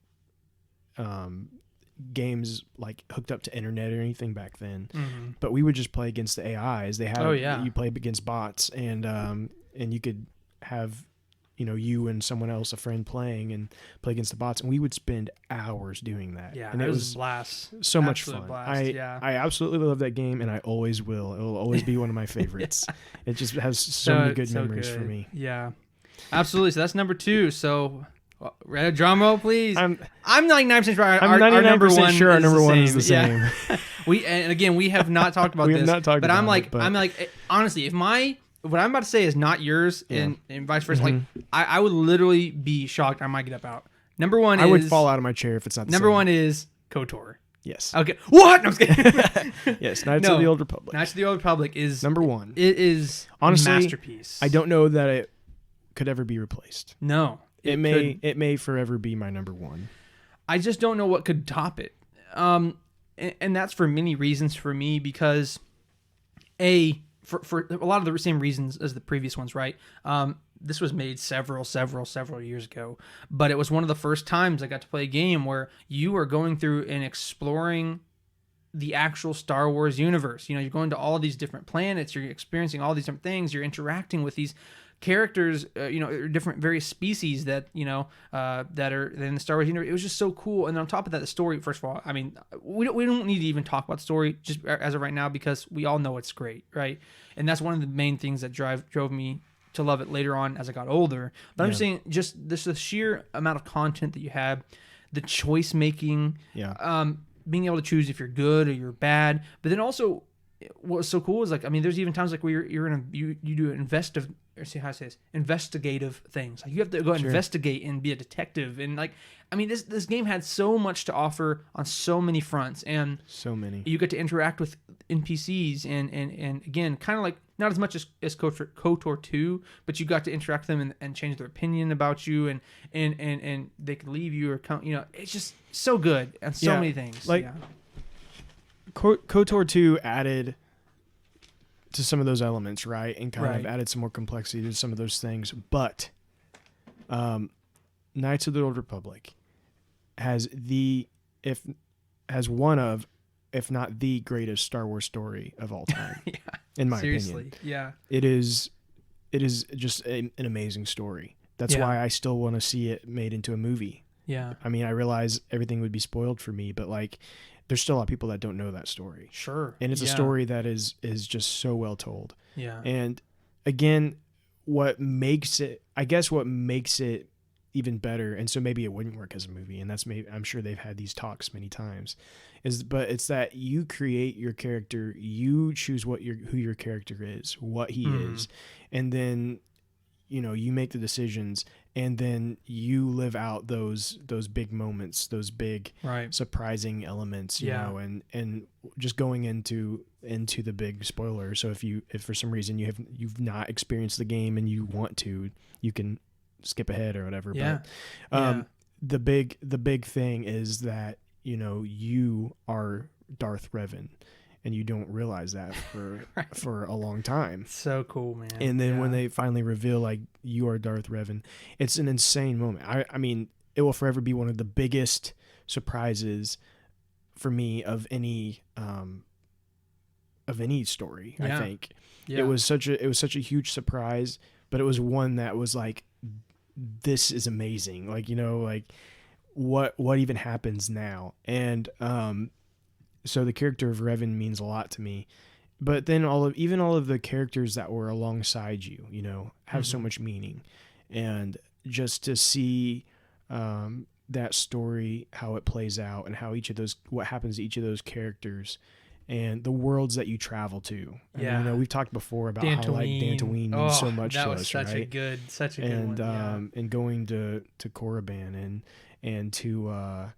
games like hooked up to internet or anything back then, but we would just play against the AIs. They had, you play against bots, and you could have, you and someone else, a friend, playing and play against the bots, and we would spend hours doing that. Yeah, and it was a blast. So much fun. Blast, I absolutely love that game, and I always will. It will always be one of my favorites. It just has so many good memories for me. Yeah, absolutely. So that's number 2. So drum roll, please. I'm like 99% sure our number 1 sure our number one is the same. Yeah. we have not talked about this. But I'm like, honestly, if what I'm about to say is not yours, and vice versa, like I would literally be shocked. I might get up out. Number 1 is... I would fall out of my chair if it's not the number same. 1 is KOTOR. Yes. Okay. What? No, I'm just kidding. Yes, Knights of the Old Republic. Knights of the Old Republic is... number 1. It is honestly, a masterpiece. I don't know that it could ever be replaced. No. It may forever be my number 1. I just don't know what could top it. And that's for many reasons for me, because for a lot of the same reasons as the previous ones, right? This was made several years ago, but it was one of the first times I got to play a game where you are going through and exploring the actual Star Wars universe. You're going to all these different planets, you're experiencing all these different things, you're interacting with these characters, different various species that that are in the Star Wars universe. It was just so cool. And on top of that, the story, first of all, I mean, we don't need to even talk about the story just as of right now, because we all know it's great, right? And that's one of the main things that drove me to love it later on as I got older. But I'm just saying, just the sheer amount of content that you have, the choice making, being able to choose if you're good or you're bad. But then also, what was so cool is, like, I mean, there's even times like where you do investigative things. Like, you have to go investigate and be a detective, and like, I mean, this game had so much to offer on so many fronts, and so many. You get to interact with NPCs, and again, kind of like not as much as KOTOR 2, but you got to interact with them and change their opinion about you, and they could leave you or come. It's just so good and so many things. Like, KOTOR 2 added to some of those elements, right? And kind of added some more complexity to some of those things. But Knights of the Old Republic has one of, if not the greatest Star Wars story of all time. In my opinion. Yeah. It is just an amazing story. That's why I still want to see it made into a movie. Yeah. I mean, I realize everything would be spoiled for me, but like, there's still a lot of people that don't know that story. Sure. And it's a story that is just so well told. Yeah. And again, what makes it even better, and so maybe it wouldn't work as a movie, and I'm sure they've had these talks many times, but it's that you create your character, you choose who your character is, what he is, and then you make the decisions, and then you live out those big moments, those big surprising elements, you know, and just going into the big spoiler. So if for some reason you've not experienced the game and you want to, you can skip ahead or whatever. Yeah. But the big thing is that, you are Darth Revan. And you don't realize that for a long time. So cool, man. And then when they finally reveal, like, you are Darth Revan, it's an insane moment. I mean, it will forever be one of the biggest surprises for me of any story. I think it was such a huge surprise, but it was one that was like, this is amazing. Like, like what even happens now? And so the character of Revan means a lot to me, but then all of the characters that were alongside you, have so much meaning, and just to see that story, how it plays out, and how what happens to each of those characters, and the worlds that you travel to. And, we've talked before about how like Dantooine means so much to us, right? Such a good one. And going to Korriban and to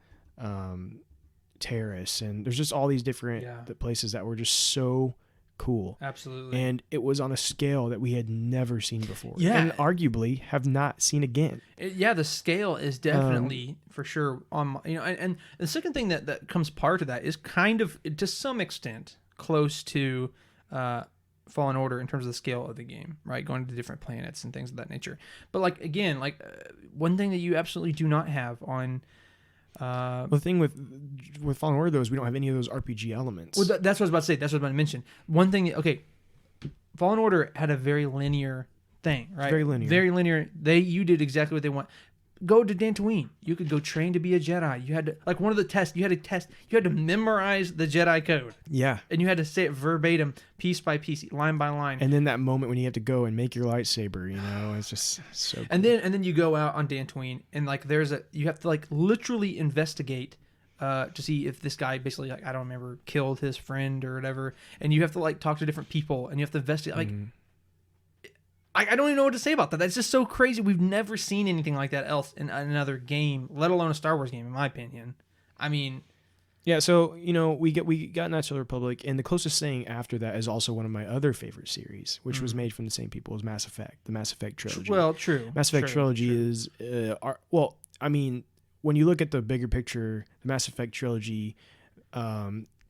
Terrace, and there's just all these different places that were just so cool. Absolutely. And it was on a scale that we had never seen before. Yeah. And arguably have not seen again. The scale is definitely for sure on, and the second thing that comes part of that is kind of, to some extent, close to Fallen Order in terms of the scale of the game, right? Going to different planets and things of that nature. But like again, like one thing that you absolutely do not have on. Well, the thing with Fallen Order though is we don't have any of those RPG elements. Well, that's what I was about to say. That's what I was about to mention. One thing, okay, Fallen Order had a very linear thing, right? Very linear. Very linear. You did exactly what they want. Go to Dantooine. You could go train to be a Jedi. You had to, like one of the tests, you had to memorize the Jedi code. Yeah. And you had to say it verbatim, piece by piece, line by line. And then that moment when you have to go and make your lightsaber, you know, it's just so cool. And then you go out on Dantooine and like you have to like literally investigate to see if this guy basically, like, I don't remember, killed his friend or whatever. And you have to like talk to different people and you have to investigate like I don't even know what to say about that. That's just so crazy. We've never seen anything like that else in another game, let alone a Star Wars game, in my opinion. I mean, yeah. So we got Knights of the Republic, and the closest thing after that is also one of my other favorite series, which was made from the same people as Mass Effect, the Mass Effect trilogy. Well, true. Mass Effect trilogy is I mean, when you look at the bigger picture, the Mass Effect trilogy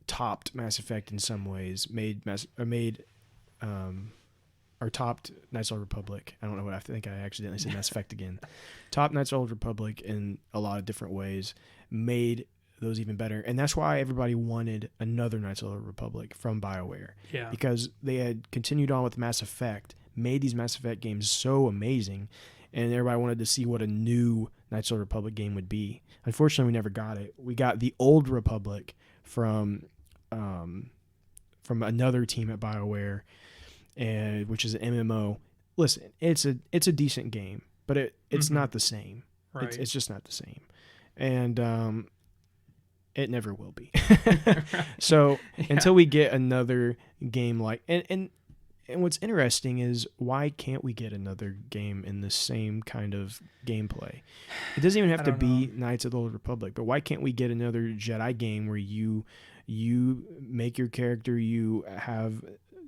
topped Mass Effect in some ways, or topped Knights of the Republic. I don't know what I think I accidentally said Mass Effect again. Topped Knights of the Republic in a lot of different ways, made those even better. And that's why everybody wanted another Knights of the Republic from BioWare. Yeah. Because they had continued on with Mass Effect, made these Mass Effect games so amazing, and everybody wanted to see what a new Knights of the Republic game would be. Unfortunately, we never got it. We got the Old Republic from another team at BioWare, and which is an MMO. Listen, it's a decent game, but it's not the same. Right. It's just not the same, and it never will be. So until we get another game like and what's interesting is why can't we get another game in the same kind of gameplay? It doesn't even have to be Knights of the Old Republic, but why can't we get another Jedi game where you make your character, you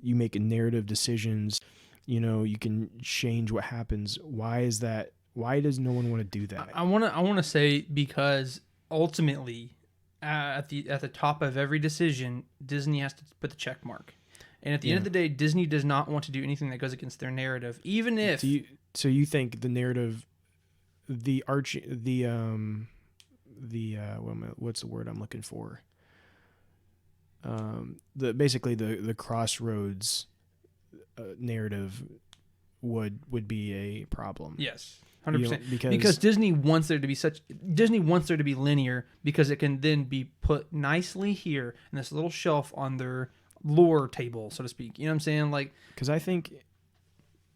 make narrative decisions, you can change what happens. Why is that? Why does no one want to do that? I want to say because ultimately at the top of every decision, Disney has to put the check mark. And at the end of the day, Disney does not want to do anything that goes against their narrative, even if. So you think the narrative, what's the word I'm looking for? Basically the Crossroads narrative would be a problem. Yes. 100%. Because Disney wants there to be linear, because it can then be put nicely here in this little shelf on their lore table, so to speak. You know what I'm saying? Like, because I think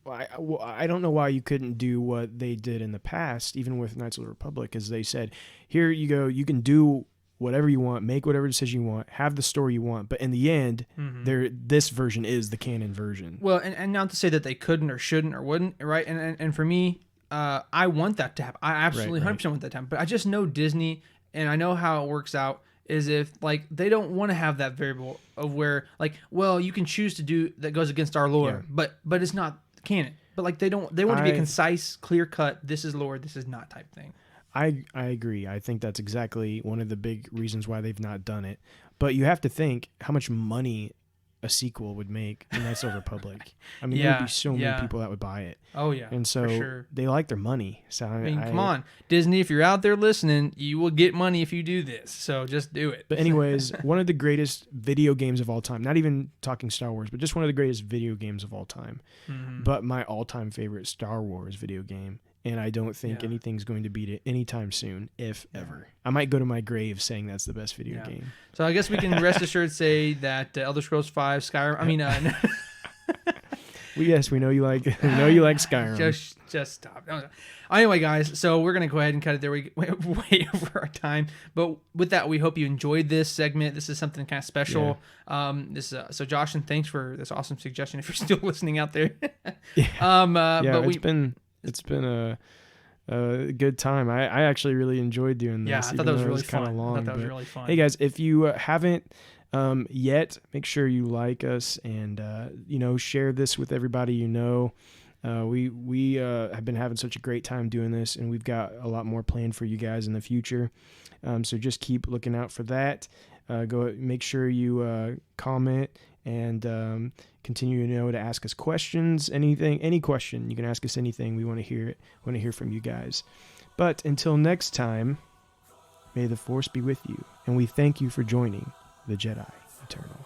I don't know why you couldn't do what they did in the past, even with Knights of the Republic, is they said, here you go, you can do whatever you want, make whatever decision you want, have the story you want, but in the end, this version is the canon version. Well, and not to say that they couldn't or shouldn't or wouldn't, right? And for me, I want that to happen. I absolutely 100% want that to happen. But I just know Disney, and I know how it works out, is if, like, they don't want to have that variable of where, like, well, you can choose to do that goes against our lore, but it's not canon. But, like, they want to be concise, clear cut, this is lore, this is not type thing. I agree. I think that's exactly one of the big reasons why they've not done it. But you have to think how much money a sequel would make in Knights of the Republic. I mean, there would be so many people that would buy it. Oh, yeah. And so they like their money. So I mean, come on. Disney, if you're out there listening, you will get money if you do this. So just do it. But anyways, one of the greatest video games of all time, not even talking Star Wars, but just one of the greatest video games of all time. Mm-hmm. But my all-time favorite Star Wars video game. And I don't think anything's going to beat it anytime soon, if ever. I might go to my grave saying that's the best video game. So I guess we can rest assured say that Elder Scrolls V, Skyrim. I mean, well, yes, we know you like Skyrim. Just stop. Anyway, guys, so we're gonna go ahead and cut it there. We way over our time, but with that, we hope you enjoyed this segment. This is something kind of special. Yeah. So Josh, and thanks for this awesome suggestion. If you're still listening out there, It's been a good time. I actually really enjoyed doing this. Yeah, I thought that was really fun. Long, I thought that was really fun. Hey guys, if you haven't yet, make sure you like us and share this with everybody you know. We have been having such a great time doing this, and we've got a lot more planned for you guys in the future. So just keep looking out for that. Go make sure you comment and continue to ask us questions. Any question, you can ask us anything. We want to hear it. We want to hear from you guys. But until next time, may the Force be with you, and we thank you for joining the Jedi Eternal.